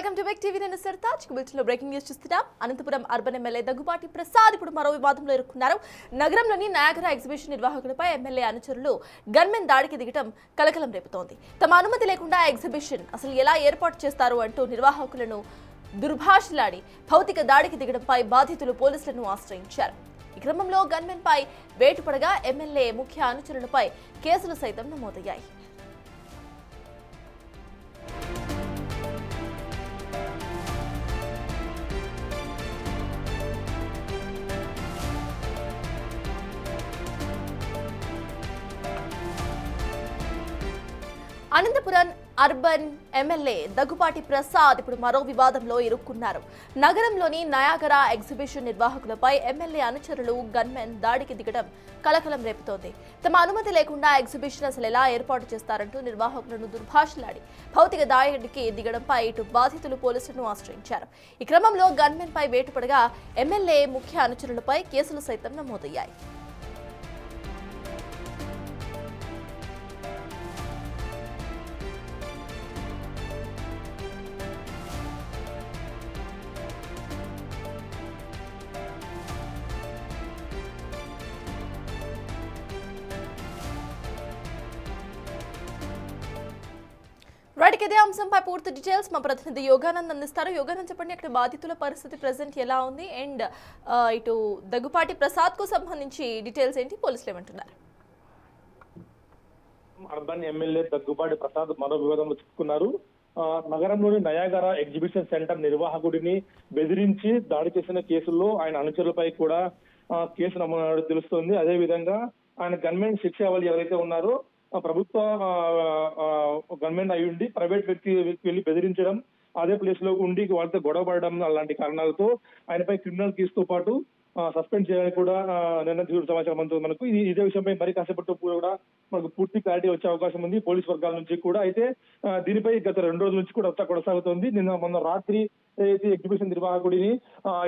Welcome to big TV. నేను సర్తాజ్. బులెటిన్లో breaking news చూస్తున్నాం. అనంతపురం అర్బన్ ఎమ్మెల్యే దగ్గుబాటి ప్రసాద్ ఇప్పుడు మరో వివాదంలో ఇరుక్కున్నారు. నగరంలోని నయాగరా ఎగ్జిబిషన్ నిర్వాహకులపై ఎమ్మెల్యే అనుచరులు గన్మెన్ దాడికి దిగడం కలకలం రేపుతోంది. తమ అనుమతి లేకుండా ఎగ్జిబిషన్ అసలు ఎలా ఏర్పాటు చేస్తారు అంటూ నిర్వాహకులను దుర్భాషలాడి భౌతిక దాడికి దిగడంపై బాధితులు పోలీసులను ఆశ్రయించారు. ఈ క్రమంలో గన్మెన్ పై వేటు పడగా ఎమ్మెల్యే ముఖ్య అనుచరులపై కేసులు సైతం నమోదయ్యాయి. అనంతపురం అర్బన్ ఎమ్మెల్యే దగ్గుబాటి ప్రసాద్ ఇప్పుడు మరో వివాదంలో ఇరుక్కున్నారు. నగరంలోని నయాగరా ఎగ్జిబిషన్ నిర్వాహకులపై ఎమ్మెల్యే అనుచరులు గన్మెన్ దాడికి దిగడం కలకలం రేపుతోంది. తమ అనుమతి లేకుండా ఎగ్జిబిషన్ అసలు ఎలా ఏర్పాటు చేస్తారంటూ నిర్వాహకులను దుర్భాషలాడి భౌతిక దాడికి దిగడంపై ఇటు బాధితులు పోలీసులను ఆశ్రయించారు. ఈ క్రమంలో గన్మెన్ పై వేటు పడగా ఎమ్మెల్యే ముఖ్య అనుచరులపై కేసులు సైతం నమోదయ్యాయి. రైట్, ఇదే అంశంపై పూర్తి డీటెయిల్స్ మా ప్రతినిధి యోగానంద్ అందిస్తారు. యోగానంద్, చెప్పండి, అక్కడ బాధితుల పరిస్థితి ప్రెసెంట్ ఎలా ఉంది అండ్ ఇటు దగ్గుపాటి ప్రసాద్ కు సంబంధించి డీటెయిల్స్ ఏంటి, పోలీసులు ఏమంటున్నారు? అర్బన్ ఎమ్మెల్యే దగ్గుపాటి ప్రసాద్ మరో వివాదంలో చిక్కుకున్నారు. నగరంలోని నయాగరా ఎగ్జిబిషన్ సెంటర్ నిర్వాహకుడిని బెదిరించి దాడి చేసిన కేసుల్లో ఆయన అనుచరులపై కూడా కేసు నమోదు తెలుస్తోంది. అదే విధంగా ఆయన గన్మెన్ శిక్షావళి ఎవరైతే ఉన్నారో ప్రభుత్వ గవర్నమెంట్ అయి ఉండి ప్రైవేట్ వ్యక్తి వెళ్ళి బెదిరించడం, అదే ప్లేస్ లో ఉండి వాళ్ళతో గొడవ పడడం అలాంటి కారణాలతో ఆయనపై క్రిమినల్ కేసుతో పాటు సస్పెండ్ చేయాలని కూడా నిర్ణయం సమాచారం అందుతుంది మనకు. ఇదే విషయంపై మరి కాసేపట్లో కూడా మనకు పూర్తి క్లారిటీ వచ్చే అవకాశం ఉంది పోలీస్ వర్గాల నుంచి కూడా. అయితే దీనిపై గత 2 రోజుల నుంచి కూడా కొనసాగుతోంది. మొన్న రాత్రి ఏదైతే ఎగ్జిబిషన్ నిర్వాహకుడిని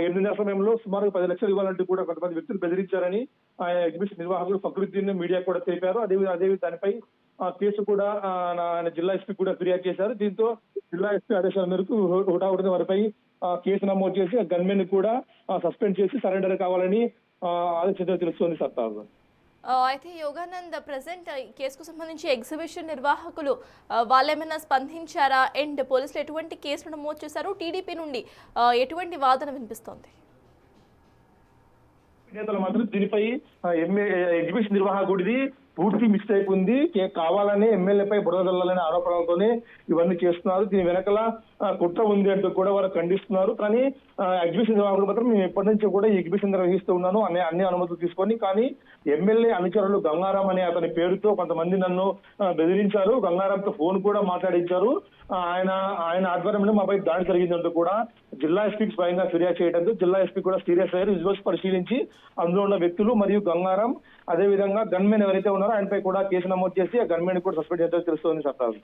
8:30 సమయంలో సుమారు 10 లక్షలు ఇవ్వాలంటూ కూడా కొంతమంది వ్యక్తులు బెదిరించారని ఆయన ఎగ్జిబిషన్ నిర్వాహకులు ఫక్రుద్దీన్ మీడియా కూడా తెలిపారు. అదే దానిపై కేసు కూడా జిల్లా ఎస్పీ కూడా ఫిర్యాదు చేశారు. దీంతో జిల్లా ఎస్పీ ఆదేశాల మేరకు హుటాహుటిన వారిపై కేసు నమోదు చేసి గన్మెన్ కూడా సస్పెండ్ చేసి సరెండర్ కావాలని ఆదేశించడం తెలుస్తోంది. సత్తారు అయితే యోగానంద్, ప్రెసెంట్ కేసుకు సంబంధించి ఎగ్జిబిషన్ నిర్వాహకులు వాళ్ళు ఏమైనా స్పందించారా అండ్ పోలీసులు ఎటువంటి కేసులు నమోదు చేశారు? టీడీపీ నుండి ఎటువంటి వాదన వినిపిస్తోంది? నేతలు మాత్రం దీనిపై ఎగ్జిబిషన్ నిర్వాహకుడిది పూర్తి మిస్టేక్ ఉంది, కావాలని ఎమ్మెల్యేపై బురద జల్లాలనే ఆరోపణలతోనే ఇవన్నీ చేస్తున్నారు, దీని వెనకల కుట్ర ఉంది అంటూ కూడా వారు ఖండిస్తున్నారు. కానీ ఎగ్జిబిషన్ నిర్వాహకులు మాత్రం మేము ఎప్పటి నుంచో కూడా ఈ ఎగ్జిబిషన్ నిర్వహిస్తూ ఉన్నాను అన్ని అనుమతులు తీసుకొని, కానీ ఎమ్మెల్యే అనుచరులు గంగారాం అనే అతని పేరుతో కొంతమంది నన్ను బెదిరించారు, గంగారాంతో ఫోన్ కూడా మాట్లాడించారు, ఆయన ఆధ్వర్యంలో మాపై దాడి జరిగిందంటూ కూడా జిల్లా ఎస్పీకి స్వయంగా ఫిర్యాదు చేయడంతో జిల్లా ఎస్పీ కూడా సీరియస్ అయ్యారు. విజువల్స్ పరిశీలించి అందులో ఉన్న వ్యక్తులు మరియు గంగారాం అదే విధంగా గన్మెన్ ఎవరైతే ఉన్నారో ఆయనపై కూడా కేసు నమోదు చేసి ఆ గన్మెన్ కూడా సస్పెండ్ చేయాలో తెలుస్తోంది. సత్తారు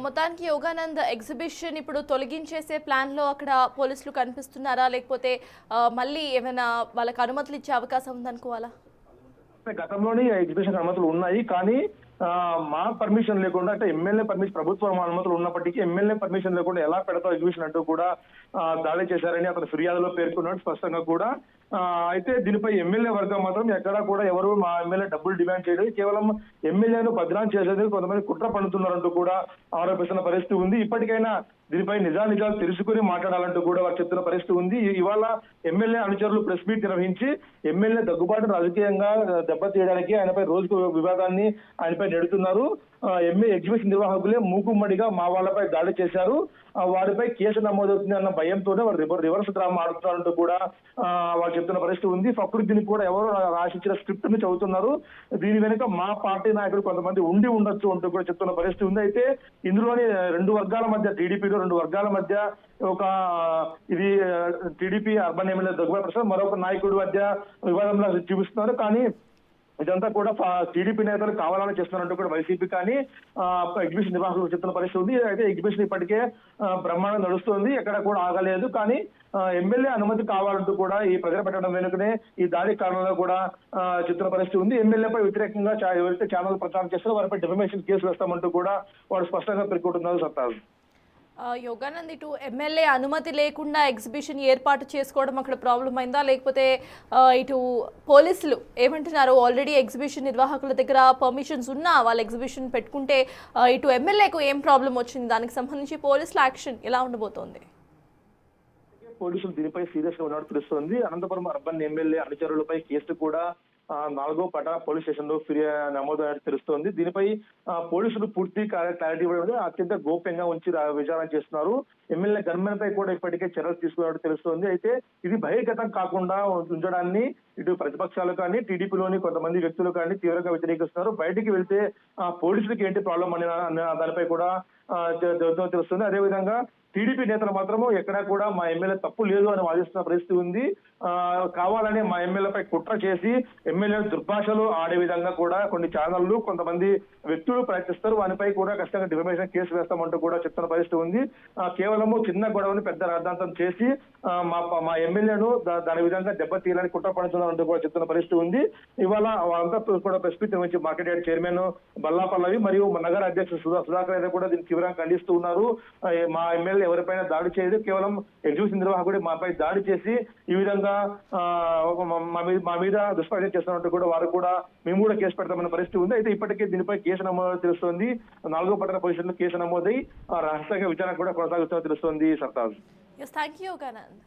మొత్తానికి యోగానంద్ ఎగ్జిబిషన్ ఇప్పుడు తొలగించేసే ప్లాన్ లో అక్కడ పోలీసులు కనిపిస్తున్నారా, లేకపోతే మళ్ళీ ఏమైనా వాళ్ళకి అనుమతులు ఇచ్చే అవకాశం ఉందనుకోవాలా? గతంలోనే ఎగ్జిబిషన్ అనుమతులు ఉన్నాయి, కానీ మా పర్మిషన్ లేకుండా అంటే ఎమ్మెల్యే పర్మిషన్ ప్రభుత్వం అనుమతులు ఉన్నప్పటికీ ఎమ్మెల్యే పర్మిషన్ లేకుండా ఎలా పెడతావు ఎగ్జిబిషన్ అంటూ కూడా దాడి చేశారని అతను ఫిర్యాదులో పేర్కొన్నాడు స్పష్టంగా కూడా. అయితే దీనిపై ఎమ్మెల్యే వర్గం మాత్రం ఎక్కడా కూడా ఎవరు మా ఎమ్మెల్యే డబ్బులు డిమాండ్ చేయలేదు, కేవలం ఎమ్మెల్యేను బదనాం చేసేందుకు కొంతమంది కుట్ర పన్నుతున్నారంటూ కూడా ఆరోపిస్తున్న పరిస్థితి ఉంది. ఇప్పటికైనా దీనిపై నిజాలు తెలుసుకుని మాట్లాడాలంటూ కూడా వారు చెప్తున్న పరిస్థితి ఉంది. ఇవాళ ఎమ్మెల్యే అనుచరులు ప్రెస్ మీట్ నిర్వహించి ఎమ్మెల్యే దగ్గుబాటు రాజకీయంగా దెబ్బతీయడానికి ఆయనపై రోజుకు వివాదాన్ని ఆయనపై నెడుతున్నారు. ఎగ్జిబిషన్ నిర్వాహకులే మూకుమ్మడిగా మా వాళ్ళపై దాడి చేశారు, వారిపై కేసు నమోదవుతుంది అన్న భయంతోనే వారు రివర్స్ డ్రామా ఆడుతున్నారంటూ కూడా వాళ్ళు చెప్తున్న పరిస్థితి ఉంది. ఫక్రుద్దీన్ కూడా ఎవరు రాసిచ్చిన స్క్రిప్ట్ ని చదువుతున్నారు, దీని వెనుక మా పార్టీ నాయకులు కొంతమంది ఉండి ఉండొచ్చు అంటూ కూడా చెప్తున్న పరిస్థితి ఉంది. అయితే ఇందులోని 2 వర్గాల మధ్య టీడీపీలో 2 వర్గాల మధ్య ఇది TDP urban MLA Daggubati Prasad మరొక నాయకుడి మధ్య వివాదంలో చూపిస్తున్నారు. కానీ ఇదంతా కూడా టీడీపీ నేతలు కావాలని చేస్తున్నారంటూ కూడా వైసీపీ కానీ ఎగ్జిబిషన్ నిర్వాహకులు చెప్తున్న పరిస్థితి ఉంది. అయితే ఎగ్జిబిషన్ ఇప్పటికే బ్రహ్మాండం నడుస్తుంది, ఎక్కడ కూడా ఆగలేదు. కానీ ఎమ్మెల్యే అనుమతి కావాలంటూ కూడా ఈ ప్రజలు పెట్టడం వెనుకనే ఈ దాడి కారణంలో కూడా చెప్తున్న పరిస్థితి ఉంది. ఎమ్మెల్యేపై వ్యతిరేకంగా ఎవరైతే ఛానల్ ప్రచారం చేస్తారో వారిపై డిఫమేషన్ కేసు వేస్తామంటూ కూడా వారు స్పష్టంగా పేర్కొంటున్నారు. సత్తారు యోగానంద్, ఇటు ఎమ్మెల్యే అనుమతి లేకుండా ఎగ్జిబిషన్ ఏర్పాటు చేసుకోవడం అక్కడ ప్రాబ్లం అయిందా, లేకపోతే ఇటు పోలీసులు ఏమంటున్నారు? ఆల్రెడీ ఎగ్జిబిషన్ నిర్వాహకుల దగ్గర పర్మిషన్స్ ఉన్నా వాళ్ళు ఎగ్జిబిషన్ పెట్టుకుంటే ఇటు ఎమ్మెల్యేకు ఏం ప్రాబ్లం వచ్చింది? దానికి సంబంధించి పోలీసుల యాక్షన్ ఎలా ఉండబోతోంది? పోలీసులు దీనిపై సీరియస్ గా ఉన్నట్టు తెలుస్తోంది. అనంతపురం అర్బన్ ఎమ్మెల్యే అనుచరులపై కేసు కూడా 4వ పట పోలీస్ స్టేషన్ లో నమోదైనట్టు తెలుస్తోంది. దీనిపై పోలీసులు పూర్తి క్లారిటీ ఇవ్వడం అత్యంత గోప్యంగా ఉంచి విచారణ చేస్తున్నారు. ఎమ్మెల్యే గన్మెన్ పై కూడా ఇప్పటికే చర్యలు తీసుకున్నట్టు తెలుస్తోంది. అయితే ఇది బహిర్గతం కాకుండా ఉంచడాన్ని ఇటు ప్రతిపక్షాలు కానీ టీడీపీలోని కొంతమంది వ్యక్తులు కానీ తీవ్రంగా వ్యతిరేకిస్తున్నారు. బయటికి వెళ్తే పోలీసులకు ఏంటి ప్రాబ్లం అనే దానిపై కూడా తెలుస్తుంది. అదేవిధంగా టీడీపీ నేతలు మాత్రము ఎక్కడా కూడా మా ఎమ్మెల్యే తప్పు లేదు అని వాదిస్తున్న పరిస్థితి ఉంది. కావాలని మా ఎమ్మెల్యేపై కుట్ర చేసి ఎమ్మెల్యే దుర్భాషలు ఆడే విధంగా కూడా కొన్ని ఛానళ్లు కొంతమంది వ్యక్తులు ప్రయత్నిస్తారు. వానిపై కూడా ఖచ్చితంగా డిఫమేషన్ కేసు వేస్తామంటూ కూడా చెప్తున్న పరిస్థితి ఉంది. కేవలము చిన్న గొడవని పెద్ద రాద్ధాంతం చేసి మా ఎమ్మెల్యేను దాని విధంగా దెబ్బతీయాలని కుట్ర పడుతున్నారంటూ కూడా చెప్తున్న పరిస్థితి ఉంది. ఇవాళ వాళ్ళంతా కూడా ప్రెస్ మీట్ నిర్వహించి మార్కెట్ యార్డ్ చైర్మన్ బల్లాపల్లవి మరియు నగర అధ్యక్షుడు సుధాకర్ అయితే కూడా దీన్ని తీవ్రంగా ఖండిస్తూ ఉన్నారు. మా ఎమ్మెల్యే ఎవరిపైన దాడి చేయదు, కేవలం ఎగ్జిబిషన్ నిర్వాహకుడు మాపై దాడి చేసి ఈ విధంగా మా మీద దుష్ప్రచారం చేస్తున్నట్టు కూడా వారు కూడా మేము కూడా కేసు పెడతామన్న పరిస్థితి ఉంది. అయితే ఇప్పటికే దీనిపై కేసు నమోదు తెలుస్తోంది. 4వ పట్టణ పోలీసులు కేసు నమోదై రహస్యంగా విచారణ కూడా కొనసాగుతున్నట్టు తెలుస్తోంది. Sartaj. Thank you Yoganand.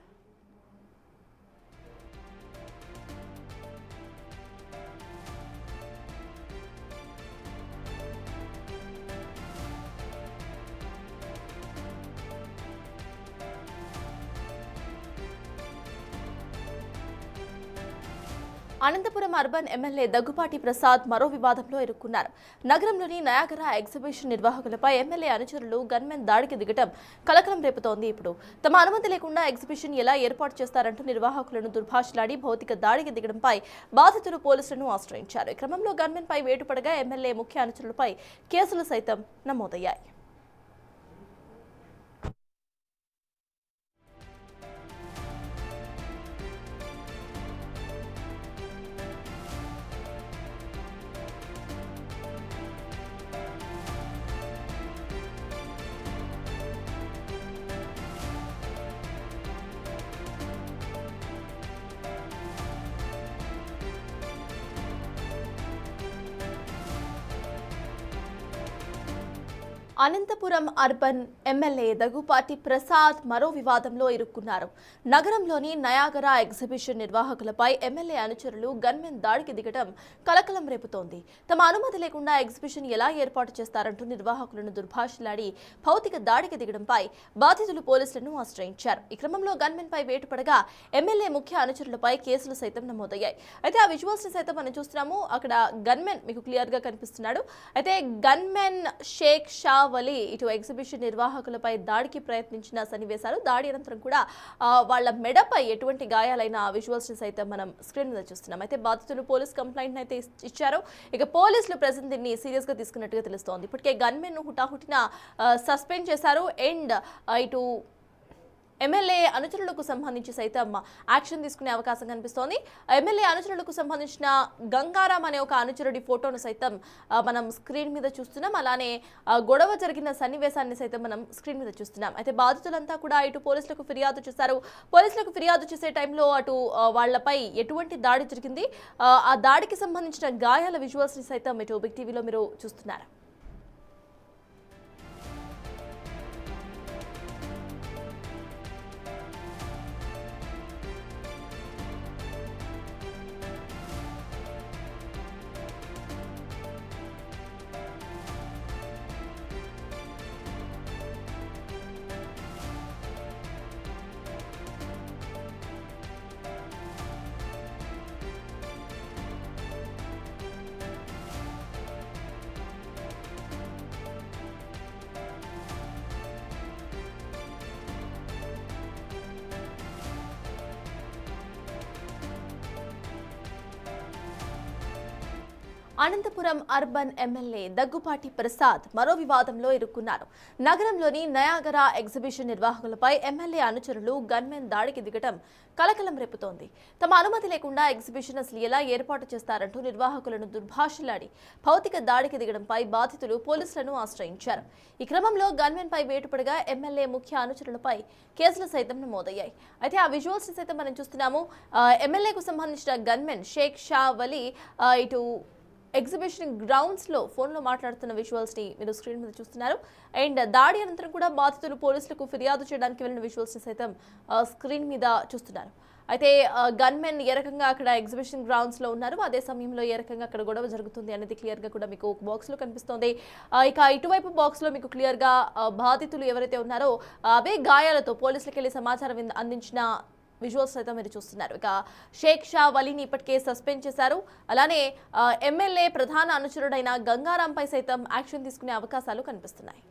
Anantapuram urban MLA Daggupati Prasad మరో వివాదంలో ఇరుక్కున్నారు. నగరంలోని నయాగరా ఎగ్జిబిషన్ నిర్వాహకులపై ఎమ్మెల్యే అనుచరులు గన్మెన్ దాడికి దిగటం కలకలం రేపుతోంది. ఇప్పుడు తమ అనుమతి లేకుండా ఎగ్జిబిషన్ ఎలా ఏర్పాటు చేస్తారంటూ నిర్వాహకులను దుర్భాషలాడి భౌతిక దాడికి దిగడంపై బాధితులు పోలీసులను ఆశ్రయించారు. ఈ క్రమంలో గన్మెన్ పై వేటుపడగా ఎమ్మెల్యే ముఖ్య అనుచరులపై కేసులు సైతం నమోదయ్యాయి. అనంతపురం అర్బన్ ఎమ్మెల్యే దగ్గుపాటి ప్రసాద్ మరో వివాదంలో ఇరుక్కున్నారు. నగరంలోని నయాగరా ఎగ్జిబిషన్ నిర్వాహకులపై ఎమ్మెల్యే అనుచరులు గన్మెన్ దాడికి దిగడం కలకలం రేపుతోంది. తమ అనుమతి లేకుండా ఎగ్జిబిషన్ ఎలా ఏర్పాటు చేస్తారంటూ నిర్వాహకులను దుర్భాషలాడి భౌతిక దాడికి దిగడంపై బాధితులు పోలీసులను ఆశ్రయించారు. ఈ క్రమంలో గన్మెన్ పై వేటుపడగా ఎమ్మెల్యే ముఖ్య అనుచరులపై కేసులు సైతం నమోదయ్యాయి. అయితే ఆ విజువల్స్ ని సైతం మనం చూస్తున్నాము. అక్కడ గన్మెన్ మీకు క్లియర్ గా కనిపిస్తున్నాడు. అయితే గన్మెన్ షేక్ షా వలి ఇటు ఎగ్జిబిషన్ నిర్వాహకులపై దాడికి ప్రయత్నించిన సన్నివేశాలు, దాడి అనంతరం కూడా వాళ్ళ మెడపై ఎటువంటి గాయాలైన విజువల్స్ ని సైతం మనం స్క్రీన్ మీద చూస్తున్నాం. అయితే బాధితులు పోలీస్ కంప్లైంట్ అయితే ఇచ్చారు. ఇక పోలీసులు ప్రెజెంట్ దీన్ని సీరియస్ గా తీసుకున్నట్టుగా తెలుస్తోంది. ఇప్పటికే గన్మెన్ ను హుటాహుటిన సస్పెండ్ చేశారు. అండ్ ఇటు ఎమ్మెల్యే అనుచరులకు సంబంధించి సైతం యాక్షన్ తీసుకునే అవకాశం కనిపిస్తోంది. ఎమ్మెల్యే అనుచరులకు సంబంధించిన గంగారాం అనే ఒక అనుచరుడి ఫోటోను సైతం మనం స్క్రీన్ మీద చూస్తున్నాం. అలానే గొడవ జరిగిన సన్నివేశాన్ని సైతం మనం స్క్రీన్ మీద చూస్తున్నాం. అయితే బాధితులంతా కూడా ఇటు పోలీసులకు ఫిర్యాదు చేశారు. పోలీసులకు ఫిర్యాదు చేసే టైంలో అటు వాళ్లపై ఎటువంటి దాడి జరిగింది, ఆ దాడికి సంబంధించిన గాయాల విజువల్స్ ని సైతం ఇటు బిగ్ టీవీలో మీరు చూస్తున్నారు. అనంతపురం అర్బన్ ఎమ్మెల్యే దగ్గుపాటి ప్రసాద్ మరో వివాదంలో ఇరుక్కున్నారు. నగరంలోని నయాగరా ఎగ్జిబిషన్ నిర్వాహకులపై ఎమ్మెల్యే అనుచరులు గన్మెన్ దాడికి దిగటం కలకలం రేపుతోంది. తమ అనుమతి లేకుండా ఎగ్జిబిషన్ అసలు ఎలా ఏర్పాటు చేస్తారంటూ నిర్వాహకులను దుర్భాషలాడి భౌతిక దాడికి దిగడంపై బాధితులు పోలీసులను ఆశ్రయించారు. ఈ క్రమంలో గన్మెన్ పై వేటుపడగా ఎమ్మెల్యే ముఖ్య అనుచరులపై కేసులు సైతం నమోదయ్యాయి. అయితే ఆ విజువల్స్ సైతం మనం చూస్తున్నాము. ఎమ్మెల్యేకు సంబంధించిన గన్మెన్ షేక్ షా వలీ ఇటు ఎగ్జిబిషన్ గ్రౌండ్స్ లో ఫోన్ లో మాట్లాడుతున్న విజువల్స్ ని మీరు స్క్రీన్ మీద చూస్తున్నారు. అండ్ దాడి అనంతరం కూడా బాధితులు పోలీసులకు ఫిర్యాదు చేయడానికి వెళ్ళిన విజువల్స్ ని సైతం స్క్రీన్ మీద చూస్తున్నారు. అయితే గన్మెన్ ఏ రకంగా అక్కడ ఎగ్జిబిషన్ గ్రౌండ్స్ లో ఉన్నారు, అదే సమయంలో ఏ రకంగా అక్కడ గొడవ జరుగుతుంది అనేది క్లియర్ గా కూడా మీకు బాక్స్ లో కనిపిస్తోంది. ఇక ఇటువైపు బాక్స్ లో మీకు క్లియర్ గా బాధితులు ఎవరైతే ఉన్నారో అవే గాయాలతో పోలీసులకు వెళ్ళి సమాచారం అందించిన విజువల్స్ అయితే మీరు చూస్తున్నారు. ఇక షేక్ షా వలీని ఇప్పటికే సస్పెండ్ చేశారు. అలానే ఎమ్మెల్యే ప్రధాన అనుచరుడైన గంగారాంపై సైతం యాక్షన్ తీసుకునే అవకాశాలు కనిపిస్తున్నాయి.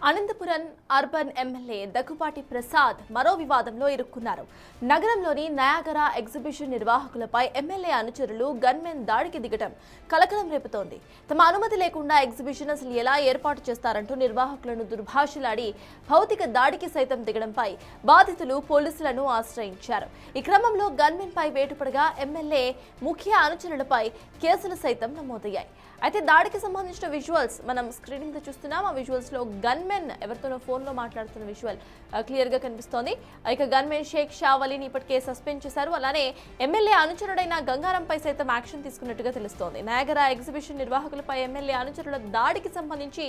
అనంతపురం అర్బన్ ఎమ్మెల్యే దగ్గుపాటి ప్రసాద్ మరో వివాదంలో ఇరుక్కున్నారు. నగరంలోని నయాగరా ఎగ్జిబిషన్ నిర్వాహకులపై ఎమ్మెల్యే అనుచరులు గన్మెన్ దాడికి దిగటం కలకలం రేపుతోంది. తమ అనుమతి లేకుండా ఎగ్జిబిషన్ అసలు ఎలా ఏర్పాటు చేస్తారంటూ నిర్వాహకులను దుర్భాషలాడి భౌతిక దాడికి సైతం దిగడంపై బాధితులు పోలీసులను ఆశ్రయించారు. ఈ క్రమంలో గన్మెన్ పై వేటుపడగా ఎమ్మెల్యే ముఖ్య అనుచరులపై కేసులు సైతం నమోదయ్యాయి. అయితే దాడికి సంబంధించిన విజువల్స్ మనం స్క్రీన్ మీద చూస్తున్నాం. ఆ విజువల్స్ లో గన్మెన్ ఎవరితోనో ఫోన్ లో మాట్లాడుతున్న విజువల్ క్లియర్ గా కనిపిస్తోంది. ఇక గన్మెన్ షేక్ షా వలీని ఇప్పటికే సస్పెండ్ చేశారు. అలానే ఎమ్మెల్యే అనుచరుడైన గంగారంపై సైతం యాక్షన్ తీసుకున్నట్టుగా తెలుస్తోంది. నయాగరా ఎగ్జిబిషన్ నిర్వాహకులపై ఎమ్మెల్యే అనుచరుల దాడికి సంబంధించి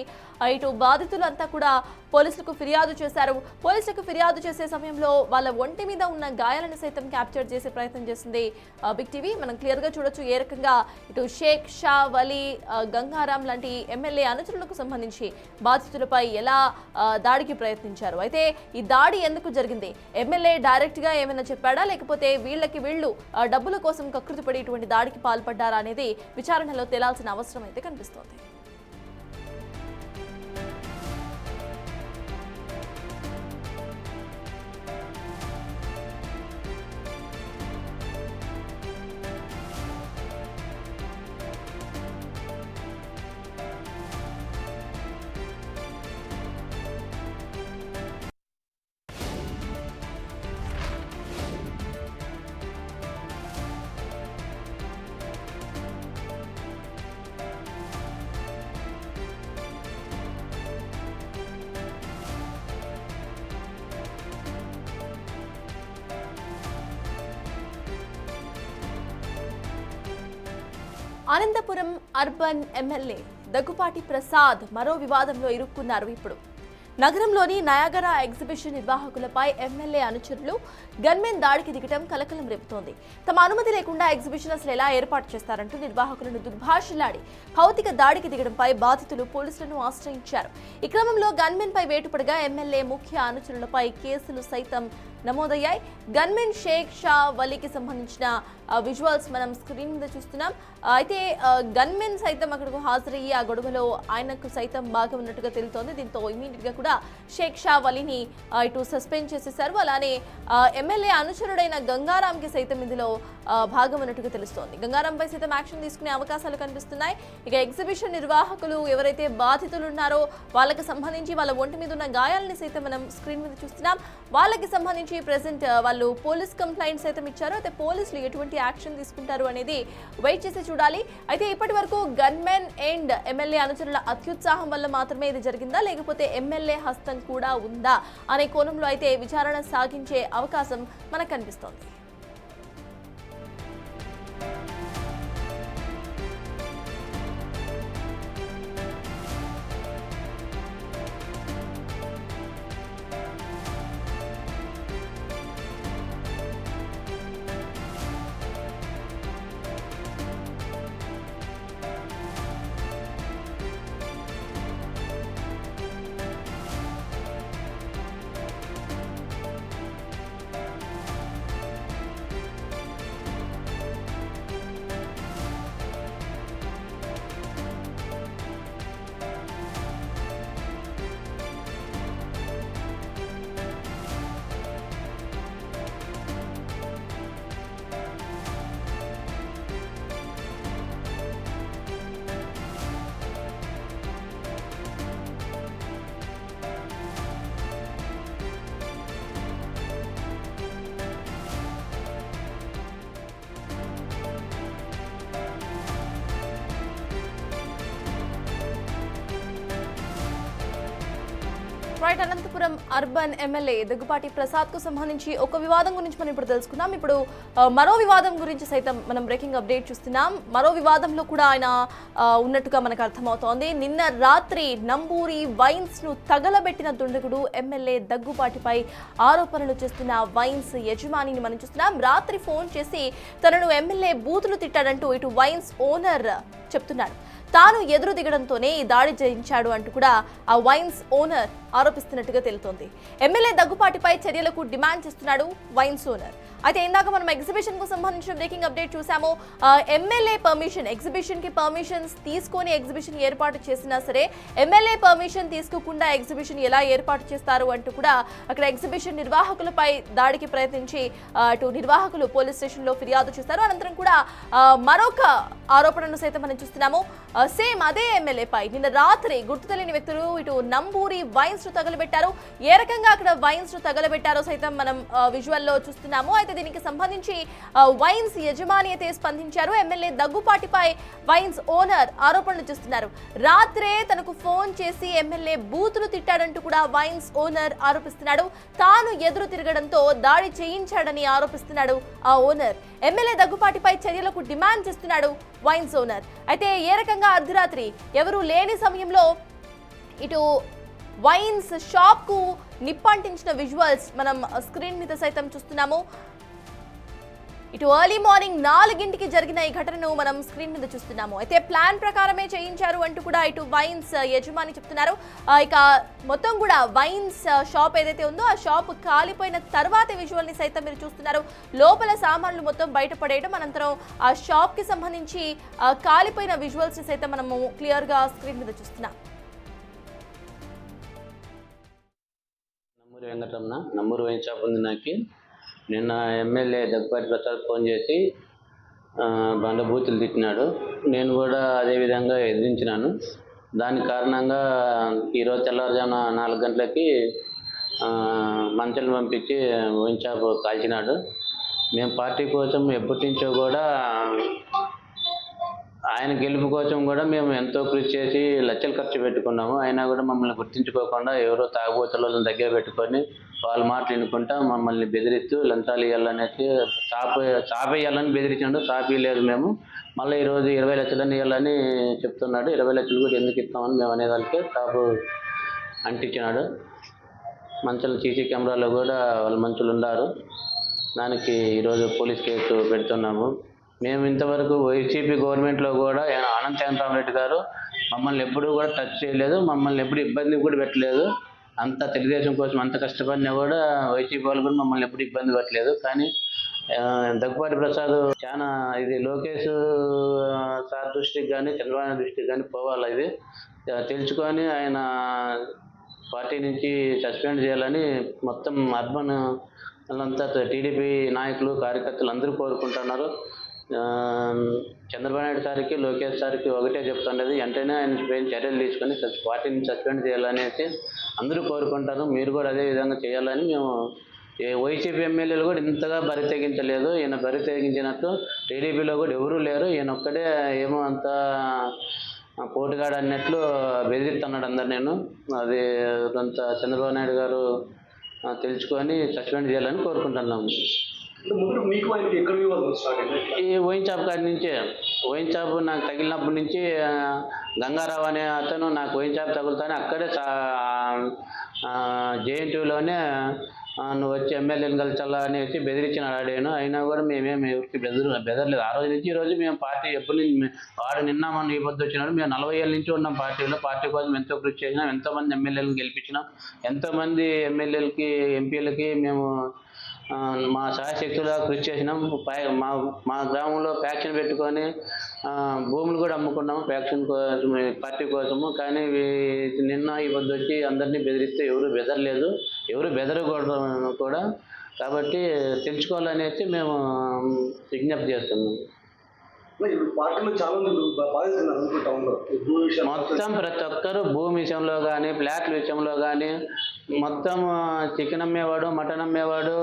ఇటు బాధితులంతా కూడా పోలీసులకు ఫిర్యాదు చేశారు. పోలీసులకు ఫిర్యాదు చేసే సమయంలో వాళ్ళ ఒంటి మీద ఉన్న గాయాలను సైతం క్యాప్చర్ చేసే ప్రయత్నం చేసింది బిగ్ టీవీ. మనం క్లియర్ గా చూడొచ్చు ఏ రకంగా ఇటు షేక్ షా వలీ, గంగారాం లాంటి ఎమ్మెల్యే అనుచరులకు సంబంధించి బాధితులపై ఎలా దాడికి ప్రయత్నించారు. అయితే ఈ దాడి ఎందుకు జరిగింది? ఎమ్మెల్యే డైరెక్ట్ గా ఏమైనా చెప్పాడా, లేకపోతే వీళ్ళు డబ్బుల కోసం కకృతిపడి ఇటువంటి దాడికి పాల్పడ్డారా అనేది విచారణలో తేలాల్సిన అవసరం అయితే కనిపిస్తోంది. అనంతపురం అర్బన్ ఎమ్మెల్యే దగ్గుపాటి ప్రసాద్ మరో వివాదంలో ఇరుక్కున్నారు. ఇప్పుడు నగరంలోని నయాగరా ఎగ్జిబిషన్ నిర్వాహకులపై ఎమ్మెల్యే అనుచరులు గన్మెన్ దాడికి దిగటం కలకలం రేపుతోంది. తమ అనుమతి లేకుండా ఎగ్జిబిషన్ అసలు ఎలా ఏర్పాటు చేస్తారంటూ నిర్వాహకులను దుర్భాషలాడి భౌతిక దాడికి దిగడంపై బాధితులు పోలీసులను ఆశ్రయించారు. ఈ క్రమంలో గన్మెన్ పై వేటుపడగా ఎమ్మెల్యే ముఖ్య అనుచరులపై కేసులు సైతం నమోదయ్యాయి. గన్మెన్ షేక్ షా వలీకి సంబంధించిన విజువల్స్ మనం స్క్రీన్ మీద చూస్తున్నాం. అయితే గన్మెన్ సైతం అక్కడకు హాజరయ్యి ఆ గొడవలో ఆయనకు సైతం భాగం ఉన్నట్టుగా తెలుస్తోంది. దీంతో ఇమీడియట్ గా కూడా షేక్ షా వలీని ఇటు సస్పెండ్ చేసేశారు. అలానే ఎమ్మెల్యే అనుచరుడైన గంగారాంకి సైతం ఇందులో భాగం ఉన్నట్టుగా తెలుస్తోంది. గంగారాంపై సైతం యాక్షన్ తీసుకునే అవకాశాలు కనిపిస్తున్నాయి. ఇక ఎగ్జిబిషన్ నిర్వాహకులు ఎవరైతే బాధితులు ఉన్నారో వాళ్ళకి సంబంధించి వాళ్ళ ఒంటి మీద ఉన్న గాయాలని సైతం మనం స్క్రీన్ మీద చూస్తున్నాం. వాళ్ళకి సంబంధించి ప్రెసెంట్ వాళ్ళు పోలీస్ కంప్లైంట్ సైతం ఇచ్చారు. అయితే పోలీసులు ఎటువంటి యాక్షన్ తీసుకుంటారు అనేది వెయిట్ చేసి చూడాలి. అయితే ఇప్పటి వరకు గన్మెన్ అండ్ ఎమ్మెల్యే అనుచరుల అత్యుత్సాహం వల్ల మాత్రమే ఇది జరిగిందా, లేకపోతే ఎమ్మెల్యే హస్తం కూడా ఉందా అనే కోణంలో అయితే విచారణ సాగించే అవకాశం మనకు కనిపిస్తోంది. Right, Anantapuram urban MLA Daggupati Prasad కు సంబంధించి ఒక వివాదం గురించి మనం ఇప్పుడు తెలుసుకుందాం. ఇప్పుడు మరో వివాదం గురించి సైతం మనం బ్రేకింగ్ అప్డేట్ చూస్తున్నాం. మరో వివాదంలో కూడా ఆయన ఉన్నట్టుగా మనకు అర్థమవుతోంది. నిన్న రాత్రి నంబూరి వైన్స్ ను తగలబెట్టిన దుండగుడు ఎమ్మెల్యే దగ్గుపాటిపై ఆరోపణలు చేస్తున్న వైన్స్ యజమానిని మనం చూస్తున్నాం. రాత్రి ఫోన్ చేసి తనను ఎమ్మెల్యే బూతులు తిట్టాడంటూ ఇటు వైన్స్ ఓనర్ చెప్తున్నాడు. తాను ఎదురు దిగడంతోనే ఈ దాడి చేయించాడు అంటూ కూడా ఆ వైన్స్ ఓనర్ ఆరోపిస్తున్నట్టుగా తెలుతోంది. ఎమ్మెల్యే దగ్గుపాటిపై చర్యలకు డిమాండ్ చేస్తున్నాడు వైన్స్ ఓనర్. అయితే ఇందాక మనం ఎగ్జిబిషన్ కు సంబంధించిన బ్రేకింగ్ అప్డేట్ చూసాము. ఎమ్మెల్యే ఎగ్జిబిషన్ కి పర్మిషన్స్ తీసుకొని ఎగ్జిబిషన్ ఏర్పాటు చేసినా సరే ఎమ్మెల్యే పర్మిషన్ తీసుకోకుండా ఎగ్జిబిషన్ ఎలా ఏర్పాటు చేస్తారు అంటూ కూడా అక్కడ ఎగ్జిబిషన్ నిర్వాహకులపై దాడికి ప్రయత్నించి అటు నిర్వాహకులు పోలీస్ స్టేషన్ లో ఫిర్యాదు చేస్తారు. అనంతరం కూడా మరొక ఆరోపణను సైతం మనం చూస్తున్నాము. సేమ్ అదే ఎమ్మెల్యేపై నిన్న రాత్రి గుర్తు తెలియని వ్యక్తులు ఇటు నంబూరి వైన్స్ ను తగలబెట్టారు. ఏ రకంగా అక్కడ వైన్స్ ను తగలబెట్టారో సైతం మనం విజువల్ లో చూస్తున్నాము. అయితే దీనికి సంబంధించి వైన్స్ యజమాని అయితే స్పందించారు. ఎమ్మెల్యే దగ్గుపాటిపై వైన్స్ ఓనర్ ఆరోపణలు చేస్తున్నారు. రాత్రే తనకు ఫోన్ చేసి ఎమ్మెల్యే బూతులు తిట్టాడంటూ కూడా వైన్స్ ఓనర్ ఆరోపిస్తున్నాడు. తాను ఎదురు తిరగడంతో దాడి చేయించాడని ఆరోపిస్తున్నాడు ఆ ఓనర్. ఎమ్మెల్యే దగ్గుపాటిపై చర్యలకు డిమాండ్ చేస్తున్నాడు వైన్స్ ఓనర్. అయితే ఏ రకంగా అర్ధరాత్రి ఎవరు లేని సమయంలో ఇటు వైన్స్ షాప్ కు నిప్పంటించిన విజువల్స్ మనం స్క్రీన్ మీద సైతం చూస్తున్నాము. ఇటు ఎర్లీ మార్నింగ్ 4 జరిగిన ఈ ఘటనను మనం స్క్రీన్ మీద చూస్తున్నాము. అయితే ప్లాన్ ప్రకారమే చేయించారు అంటూ కూడా ఇటు వైన్స్ యజమాని చెప్తున్నారు. ఇక మొత్తం కూడా వైన్స్ షాప్ ఏదైతే ఉందో ఆ షాప్ కాలిపోయిన తర్వాత విజువల్ ని సైతం మీరు చూస్తున్నారు. లోపల సామాన్లు మొత్తం బయటపడేయడం, అనంతరం ఆ షాప్ కి సంబంధించి కాలిపోయిన విజువల్స్ ని సైతం మనము క్లియర్ గా స్క్రీన్ మీద చూస్తున్నాం. వెంకటరమణ నంబూరు వైన్ షాప్ ఉంది. నాకు నిన్న ఎమ్మెల్యే దగ్గుపాటి ప్రసాద్ ఫోన్ చేసి బండబూతులు తిట్టినాడు. నేను కూడా అదేవిధంగా ఎదిరించినాను. దాని కారణంగా ఈరోజు తెల్లవారుజామున 4 గంటలకి మంచలు పంపించి వైన్ షాప్ కాల్చినాడు. మేము పార్టీ కోసం ఎప్పటి నుంచో కూడా ఆయన గెలుపు కోసం కూడా మేము ఎంతో కృషి చేసి లక్షలు ఖర్చు పెట్టుకున్నాము. అయినా కూడా మమ్మల్ని గుర్తించుకోకుండా ఎవరో తాగుబోతులను దగ్గర పెట్టుకొని వాళ్ళ మాటలు వినుకుంటా మమ్మల్ని బెదిరిస్తూ లంచాలు ఇవ్వాలనేసి షాప్ ఇవ్వాలని బెదిరించాడు. షాప్ ఇవ్వలేదు మేము. మళ్ళీ ఈరోజు 20 లక్షలని ఇవ్వాలని చెప్తున్నాడు. 20 లక్షలు కూడా ఎందుకు ఇస్తామని మేము అనేదానికి షాపు అంటించినాడు. మంచులు సీసీ కెమెరాలో కూడా వాళ్ళ మంచులు ఉన్నారు. దానికి ఈరోజు పోలీస్ కేసు పెడుతున్నాము. మేము ఇంతవరకు వైసీపీ గవర్నమెంట్లో కూడా అనంత వెంకటరామరెడ్డి గారు మమ్మల్ని ఎప్పుడూ కూడా టచ్ చేయలేదు. మమ్మల్ని ఎప్పుడు ఇబ్బంది కూడా పెట్టలేదు. అంత తెలుగుదేశం కోసం అంత కష్టపడినా కూడా వైసీపీ వాళ్ళు కూడా మమ్మల్ని ఎప్పుడు ఇబ్బంది పెట్టలేదు. కానీ దగ్గుపాటి ప్రసాద్ చాలా ఇది లోకేష్ సార్ దృష్టికి కానీ చంద్రబాబు దృష్టికి కానీ పోవాలి. ఇది తెలుసుకొని ఆయన పార్టీ నుంచి సస్పెండ్ చేయాలని మొత్తం అర్బన్ అంతా టీడీపీ నాయకులు కార్యకర్తలు అందరూ కోరుకుంటున్నారు. చంద్రబాబు నాయుడు సార్కి లోకేష్ సార్కి ఒకటే చెప్తుండేది, వెంటనే ఆయన చర్యలు తీసుకొని పార్టీని సస్పెండ్ చేయాలనేసి అందరూ కోరుకుంటారు. మీరు కూడా అదే విధంగా చేయాలని మేము వైసీపీ ఎమ్మెల్యేలు కూడా ఇంతగా బరి తెగించలేదు. ఈయన బరి తెగించినట్టు టీడీపీలో కూడా ఎవరూ లేరు. ఈయన ఒక్కడే ఏమో అంత పోటుగాడు అన్నట్లు బెదిరిస్తున్నాడు అందరు. నేను అది కొంత చంద్రబాబు నాయుడు గారు తెలుసుకొని సస్పెండ్ చేయాలని కోరుకుంటున్నాము. ఈ వైన్ షాప్ కాడి నుంచే వైన్ షాప్ నాకు తగిలినప్పటి నుంచి గంగారావు అనే అతను నాకు వైన్ షాప్ తగులుతానే అక్కడే జేఎన్టీయూలోనే నువ్వు వచ్చి ఎమ్మెల్యేని కలిసాలా అనేసి బెదిరించినాడు ఆడేను. అయినా కూడా మేమేమి ఎవరికి బెదరలేదు. ఆ రోజు నుంచి ఈ రోజు మేము పార్టీ ఎప్పటి నుంచి వాడు నిన్న మొన్న ఈ పొద్దు వచ్చినాడు. మేము 40 ఏళ్ళ నుంచి ఉన్నాం పార్టీలో. పార్టీ కోసం ఎంతో కృషి చేసినాం. ఎంతోమంది ఎమ్మెల్యేలను గెలిపించినాం. ఎంతోమంది ఎమ్మెల్యేలకి ఎంపీలకి మేము మా శాయశక్తులా కృషి చేసినాం. మా గ్రామంలో ఫ్యాక్షన్ పెట్టుకొని భూములు కూడా అమ్ముకున్నాము ఫ్యాక్షన్ కోసం, పార్టీ కోసము. కానీ నిన్న ఈ పొద్దు వచ్చి అందరినీ బెదిరిస్తే ఎవరు బెదరలేదు, ఎవరు బెదరకూడదు కూడా. కాబట్టి తెలుసుకోవాలనేసి మేము విజ్ఞప్తి చేస్తున్నాం. ఇప్పుడు పార్టీలో చాలా మంది బాధిస్తున్నారు అనుకో టౌన్లో భూ విషయం మొత్తం ప్రతి ఒక్కరు భూమి విషయంలో కానీ ప్లాట్ల విషయంలో కానీ మొత్తం చికెన్ అమ్మేవాడు మటన్ అమ్మేవాడు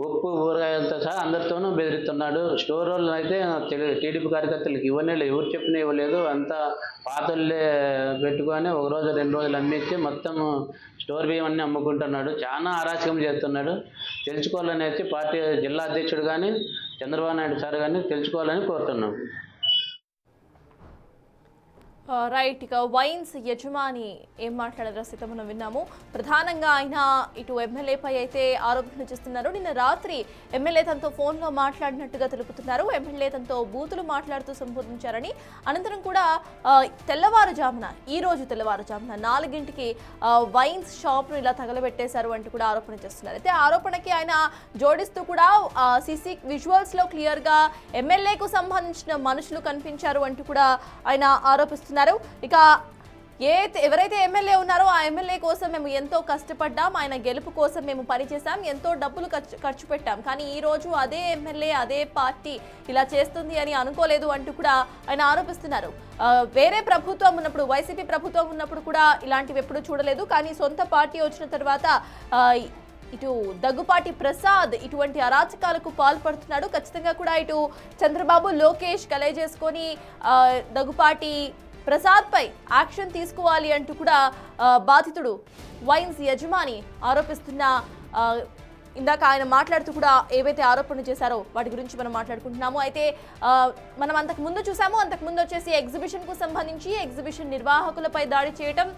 ఉప్పు ఊరగాయలతో సహా అందరితోనూ బెదిరిస్తున్నాడు. స్టోర్ వాళ్ళు అయితే టీడీపీ కార్యకర్తలకు ఇవ్వనే లేదు, ఎవరు చెప్పినా ఇవ్వలేదు. అంతా పాతల్లే పెట్టుకొని ఒక రోజు 2 రోజులు అమ్మేసి మొత్తం స్టోర్ బియ్యం అన్నీ అమ్ముకుంటున్నాడు. చాలా అరాచకం చేస్తున్నాడు. తెలుసుకోవాలని అయితే పార్టీ జిల్లా అధ్యక్షుడు కానీ చంద్రబాబు నాయుడు సార్ కానీ తెలుసుకోవాలని కోరుతున్నాం. రైట్. ఇక వైన్స్ యజమాని ఏం మాట్లాడారో సైతం మనం విన్నాము. ప్రధానంగా ఆయన ఇటు ఎమ్మెల్యేపై అయితే ఆరోపణలు చేస్తున్నారు. నిన్న రాత్రి ఎమ్మెల్యే తనతో ఫోన్లో మాట్లాడినట్టుగా తెలుపుతున్నారు. ఎమ్మెల్యే తనతో బూతులు మాట్లాడుతూ సంబోధించారని, అనంతరం కూడా ఈ రోజు తెల్లవారుజామున 4 వైన్స్ షాప్ను ఇలా తగలబెట్టేశారు అంటూ కూడా ఆరోపణ చేస్తున్నారు. అయితే ఆరోపణకి ఆయన జోడిస్తూ కూడా సీసీ విజువల్స్లో క్లియర్గా ఎమ్మెల్యేకు సంబంధించిన మనుషులు కనిపించారు అంటూ కూడా ఆయన ఆరోపిస్తున్నారు. ఇక ఎవరైతే ఎమ్మెల్యే ఉన్నారో ఆ ఎమ్మెల్యే కోసం మేము ఎంతో కష్టపడ్డాం, ఆయన గెలుపు కోసం మేము పనిచేసాం, ఎంతో డబ్బులు ఖర్చు పెట్టాం, కానీ ఈ రోజు అదే ఎమ్మెల్యే అదే పార్టీ ఇలా చేస్తుంది అని అనుకోలేదు అంటూ కూడా ఆయన ఆరోపిస్తున్నారు. వేరే ప్రభుత్వం ఉన్నప్పుడు, వైసీపీ ప్రభుత్వం ఉన్నప్పుడు కూడా ఇలాంటివి ఎప్పుడూ చూడలేదు, కానీ సొంత పార్టీ వచ్చిన తర్వాత ఇటు దగ్గుపాటి ప్రసాద్ ఇటువంటి అరాచకాలకు పాల్పడుతున్నాడు. ఖచ్చితంగా కూడా ఇటు చంద్రబాబు లోకేష్ కలయిజేసుకొని దగ్గుపాటి ప్రసాద్ పై యాక్షన్ తీసుకోవాలి అంటూ కూడా బాధితుడు వైన్స్ యజమాని ఆరోపిస్తున్న, ఇందాక ఆయన మాట్లాడుతూ కూడా ఏవైతే ఆరోపణలు చేశారో వాటి గురించి మనం మాట్లాడుకుంటున్నాము. అయితే మనం అంతకుముందు చూసాము, అంతకుముందు వచ్చేసి ఎగ్జిబిషన్కు సంబంధించి ఎగ్జిబిషన్ నిర్వాహకులపై దాడి చేయటం,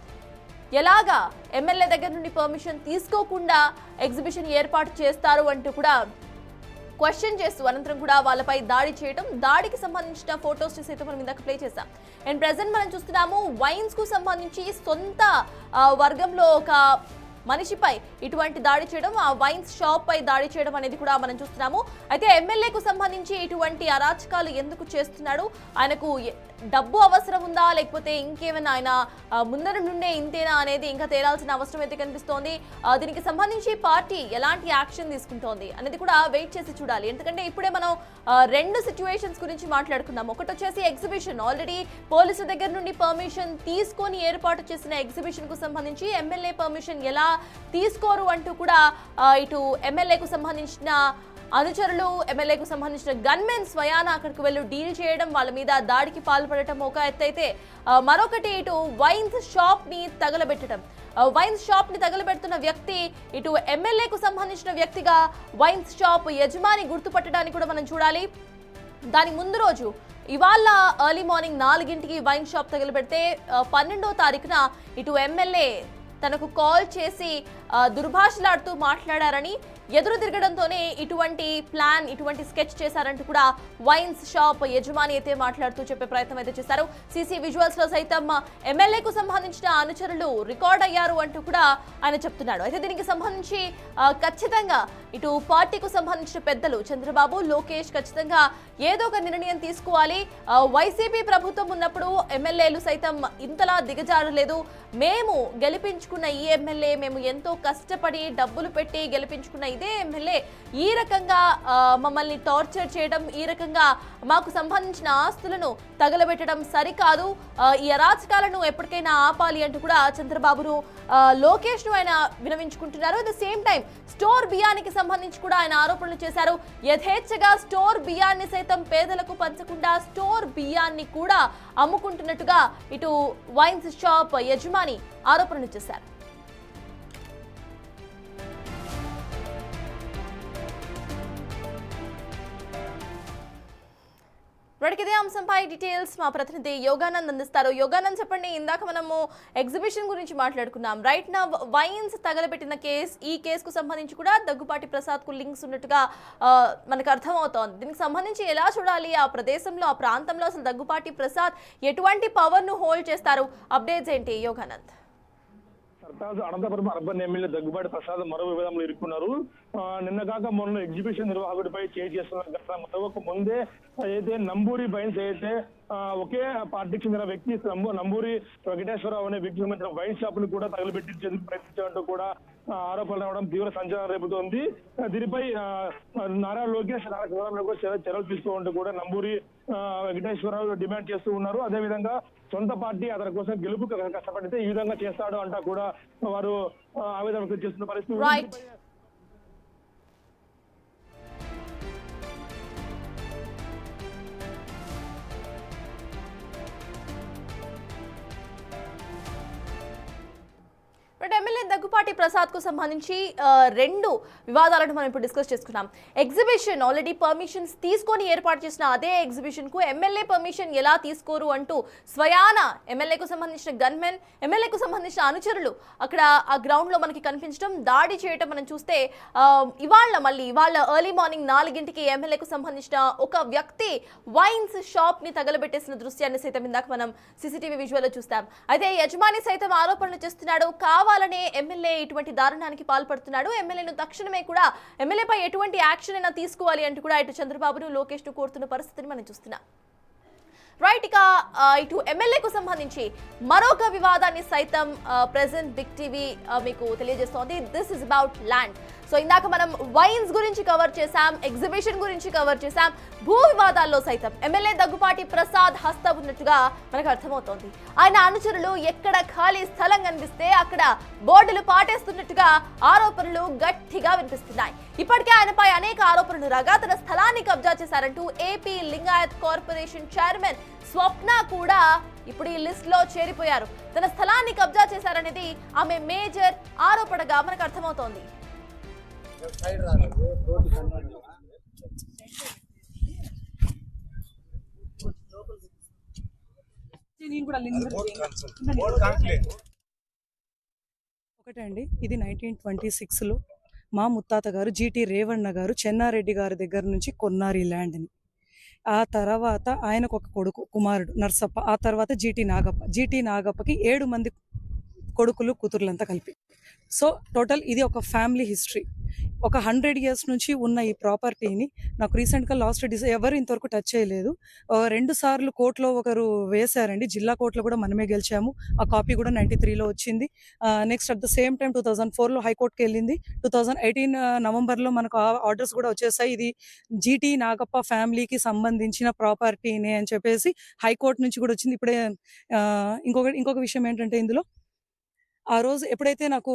ఎలాగా ఎమ్మెల్యే దగ్గర నుండి పర్మిషన్ తీసుకోకుండా ఎగ్జిబిషన్ ఏర్పాటు చేస్తారు అంటూ కూడా క్వశ్చన్ చేస్తూ అనంతరం కూడా వాళ్ళపై దాడి చేయడం, దాడికి సంబంధించిన ఫొటోస్ సైతం మనం ఇందాక ప్లే చేసాం. అండ్ ప్రెజెంట్ మనం చూస్తున్నాము వైన్స్ కు సంబంధించి సొంత వర్గంలో ఒక మనిషిపై ఇటువంటి దాడి చేయడం, ఆ వైన్స్ షాప్ పై దాడి చేయడం అనేది కూడా మనం చూస్తున్నాము. అయితే ఎమ్మెల్యేకు సంబంధించి ఇటువంటి అరాచకాలు ఎందుకు చేస్తున్నాడు, ఆయనకు డబ్బు అవసరం ఉందా లేకపోతే ఇంకేమైనా ఆయన ముందర నుండే ఇంతేనా అనేది ఇంకా తేలాల్సిన అవసరం అయితే కనిపిస్తోంది. దీనికి సంబంధించి పార్టీ ఎలాంటి యాక్షన్ తీసుకుంటోంది అనేది కూడా వెయిట్ చేసి చూడాలి. ఎందుకంటే ఇప్పుడే మనం 2 సిచ్యువేషన్స్ గురించి మాట్లాడుకున్నాం. ఒకటి వచ్చేసి ఎగ్జిబిషన్, ఆల్రెడీ పోలీసుల దగ్గర నుండి పర్మిషన్ తీసుకొని ఏర్పాటు చేసిన ఎగ్జిబిషన్ కు సంబంధించి ఎమ్మెల్యే పర్మిషన్ ఎలా తీసుకోరు అంటూ కూడా ఇటు ఎమ్మెల్యేకు సంబంధించిన అనుచరులు, ఎమ్మెల్యేకు సంబంధించిన గన్మెన్ స్వయాన అక్కడికి వెళ్ళి డీల్ చేయడం, వాళ్ళ మీద దాడికి పాల్పడటం ఒక ఎత్తైతే, మరొకటి ఇటు వైన్స్ షాప్ ని తగలబెట్టడం. వైన్స్ షాప్ ని తగలబెడుతున్న వ్యక్తి ఇటు ఎమ్మెల్యేకు సంబంధించిన వ్యక్తిగా వైన్స్ షాప్ యజమాని గుర్తుపట్టడానికి కూడా మనం చూడాలి. దాని ముందు రోజు ఇవాళ ఎర్లీ మార్నింగ్ 4 వైన్ షాప్ తగలబెడితే 12వ తారీఖున ఇటు ఎమ్మెల్యే తనకు కాల్ చేసి దుర్భాషలాడుతూ మాట్లాడారని, ఎదురు తిరగడంతోనే ఇటువంటి ప్లాన్, ఇటువంటి స్కెచ్ చేశారంటూ కూడా వైన్స్ షాప్ యజమాని అయితే మాట్లాడుతూ చెప్పే ప్రయత్నం అయితే చేశారు. సీసీ విజువల్స్ లో సైతం ఎమ్మెల్యేకు సంబంధించిన అనుచరులు రికార్డ్ అయ్యారు అంటూ కూడా ఆయన చెప్తున్నాడు. అయితే దీనికి సంబంధించి ఖచ్చితంగా ఇటు పార్టీకు సంబంధించిన పెద్దలు చంద్రబాబు, లోకేష్ ఖచ్చితంగా ఏదో ఒక నిర్ణయం తీసుకోవాలి. వైసీపీ ప్రభుత్వం ఉన్నప్పుడు ఎమ్మెల్యేలు సైతం ఇంతలా దిగజారలేదు. మేము గెలిపించుకున్న ఈ ఎమ్మెల్యే, మేము ఎంతో కష్టపడి డబ్బులు పెట్టి గెలిపించుకున్న ఇదే ఎమ్మెల్యే ఈ రకంగా మమ్మల్ని టార్చర్ చేయడం, ఈ రకంగా మాకు సంబంధించిన ఆస్తులను తగలబెట్టడం సరికాదు. ఈ అరాచకాలను ఎప్పటికైనా ఆపాలి అంటూ కూడా చంద్రబాబును, లోకేష్ ను ఆయన వినవించుకుంటున్నారు. At the same time store బియ్యానికి సంబంధించి కూడా ఆయన ఆరోపణలు చేశారు. యథేచ్ఛగా స్టోర్ బియ్యాన్ని సైతం పేదలకు పంచకుండా స్టోర్ బియ్యాన్ని కూడా అమ్ముకుంటున్నట్టుగా ఇటు వైన్స్ షాప్ యజమాని ఆరోపణలు చేశారు. ఇదే అంశంపై డీటెయిల్స్ మా ప్రతినిధి యోగానంద్ అందిస్తారు. యోగానంద్, చెప్పండి, ఇందాక మనము ఎగ్జిబిషన్ గురించి మాట్లాడుకున్నాం. రైట్ నా వైన్స్ తగలబెట్టిన కేసు, ఈ కేసుకు సంబంధించి కూడా దగ్గుపాటి ప్రసాద్ కు లింక్స్ ఉన్నట్టుగా మనకు అర్థమవుతోంది. దీనికి సంబంధించి ఎలా చూడాలి, ఆ ప్రదేశంలో, ఆ ప్రాంతంలో అసలు దగ్గుపాటి ప్రసాద్ ఎటువంటి పవర్ ను హోల్డ్ చేస్తారు? అప్డేట్స్ ఏంటి యోగానంద్? సర్తాజ్ అనంతపురం అర్బన్ ఎమ్మెల్యే దగ్గుబాటి ప్రసాద్ మరో వివాదంలో ఇరుక్కున్నారు. నిన్న కాక మొన్న ఎగ్జిబిషన్ నిర్వాహకుడిపై చేస్తున్న ఘటన మరొక ముందే అయితే నంబూరి బైన్స్ అయితే ఒకే పార్టీకి చెందిన వ్యక్తి నంబూరి వెంకటేశ్వరరావు అనే వ్యక్తికి సంబంధించిన వైన్ షాప్ ను కూడా తగలబెట్టించేందుకు ప్రయత్నించాలంటూ కూడా ఆరోపణలు రావడం తీవ్ర సంచలనం రేపుతోంది. దీనిపై నారా లోకేష్ చర్యలు తీసుకోవాలంటూ కూడా నంబూరి వెంకటేశ్వరరావు డిమాండ్ చేస్తూ ఉన్నారు. అదేవిధంగా సొంత పార్టీ అతని కోసం గెలుపు కష్టపడితే ఈ విధంగా చేస్తాడు అంటా కూడా వారు ఆవేదన వ్యక్తం చేస్తున్న పరిస్థితి. ఎమ్మెల్యే దగ్గుపాటి ప్రసాద్ కు సంబంధించి రెండు వివాదాలను మనం ఇప్పుడు డిస్కస్ చేసుకున్నాం. ఎగ్జిబిషన్ ఆల్రెడీ పర్మిషన్స్ తీసుకొని ఏర్పాటు చేసిన అదే ఎగ్జిబిషన్ కు ఎమ్మెల్యే పర్మిషన్ ఎలా తీసుకోరు అంటూ స్వయాన ఎమ్మెల్యేకు సంబంధించిన గన్మెన్, ఎమ్మెల్యేకు సంబంధించిన అనుచరులు అక్కడ ఆ గ్రౌండ్ లో మనకి కనిపించడం, దాడి చేయటం మనం చూస్తే ఇవాళ ఎర్లీ మార్నింగ్ 4 ఎమ్మెల్యేకు సంబంధించిన ఒక వ్యక్తి వైన్స్ షాప్ ని తగలబెట్టేసిన దృశ్యాన్ని సైతం ఇందాక మనం సీసీటీవీ విజువల్ లో చూస్తాం. అయితే యజమాని సైతం ఆరోపణలు చేస్తున్నాడు, కావాలనే ఎమ్మెల్యే ఇటువంటి దారుణానికి పాల్పడుతున్నాడు, ఎమ్మెల్యేను తక్షణమే కూడా ఎమ్మెల్యేపై ఎటువంటి యాక్షన్ అయినా తీసుకోవాలి అంటూ కూడా ఇటు చంద్రబాబును లోకేష్ ను కోరుతున్న పరిస్థితిని మనం చూస్తున్నాం. రైట్, ఇక ఇటు ఎమ్మెల్యేకు సంబంధించి మరొక వివాదాన్ని సైతం ప్రెజెంట్ బిగ్ టీవీ మీకు తెలియజేస్తోంది. This is about land. So ఇందాక మనం వైన్స్ గురించి కవర్ చేశాం, ఎగ్జిబిషన్ గురించి కవర్ చేశాం, భూ వివాదాల్లో సైతం ఎమ్మెల్యే దగ్గుపాటి ప్రసాద్ హస్తం ఉన్నట్టుగా మనకు అర్థమవుతోంది. ఆయన అనుచరులు ఎక్కడ ఖాళీ స్థలం కనిపిస్తే అక్కడ బోర్డులు పాటేస్తున్నట్టుగా ఆరోపణలు గట్టిగా వినిపిస్తున్నాయి. ఇప్పటికే ఆయనపై అనేక ఆరోపణలు రాగా తన స్థలాన్ని కబ్జా చేశారంటూ ఏపీ లింగాయత్ కార్పొరేషన్ చైర్మన్ స్వప్న కూడా ఇప్పుడు ఈ లిస్ట్ లో చేరిపోయారు. తన స్థలాన్ని కబ్జా చేశారనేది ఆమె మేజర్ ఆరోపణగా మనకు అర్థమవుతోంది. ఒకటండి, ఇది 1926లో మా ముత్తాత గారు జీటీ రేవణ్ణ గారు చెన్నారెడ్డి గారి దగ్గర నుంచి కొన్నారు ఈ ల్యాండ్ని. ఆ తర్వాత ఆయనకు ఒక కొడుకు కుమారుడు నర్సప్ప, ఆ తర్వాత జీటీ నాగప్పకి 7 మంది కొడుకులు కూతుర్లంతా కలిపి. సో టోటల్ ఇది ఒక ఫ్యామిలీ హిస్టరీ. ఒక 100 years నుంచి ఉన్న ఈ ప్రాపర్టీని నాకు రీసెంట్గా ఎవరు ఇంతవరకు టచ్ చేయలేదు. 2 సార్లు కోర్టులో ఒకరు వేశారండి, జిల్లా కోర్టులో కూడా మనమే గెలిచాము. ఆ కాపీ కూడా 93లో వచ్చింది. Next at the same time 2004లో హైకోర్టుకి వెళ్ళింది. 2018 నవంబర్లో మనకు ఆర్డర్స్ కూడా వచ్చేసాయి, ఇది జీటీ నాగప్ప ఫ్యామిలీకి సంబంధించిన ప్రాపర్టీనే అని చెప్పేసి హైకోర్టు నుంచి కూడా వచ్చింది. ఇప్పుడే ఇంకొక విషయం ఏంటంటే, ఇందులో ఆ రోజు ఎప్పుడైతే నాకు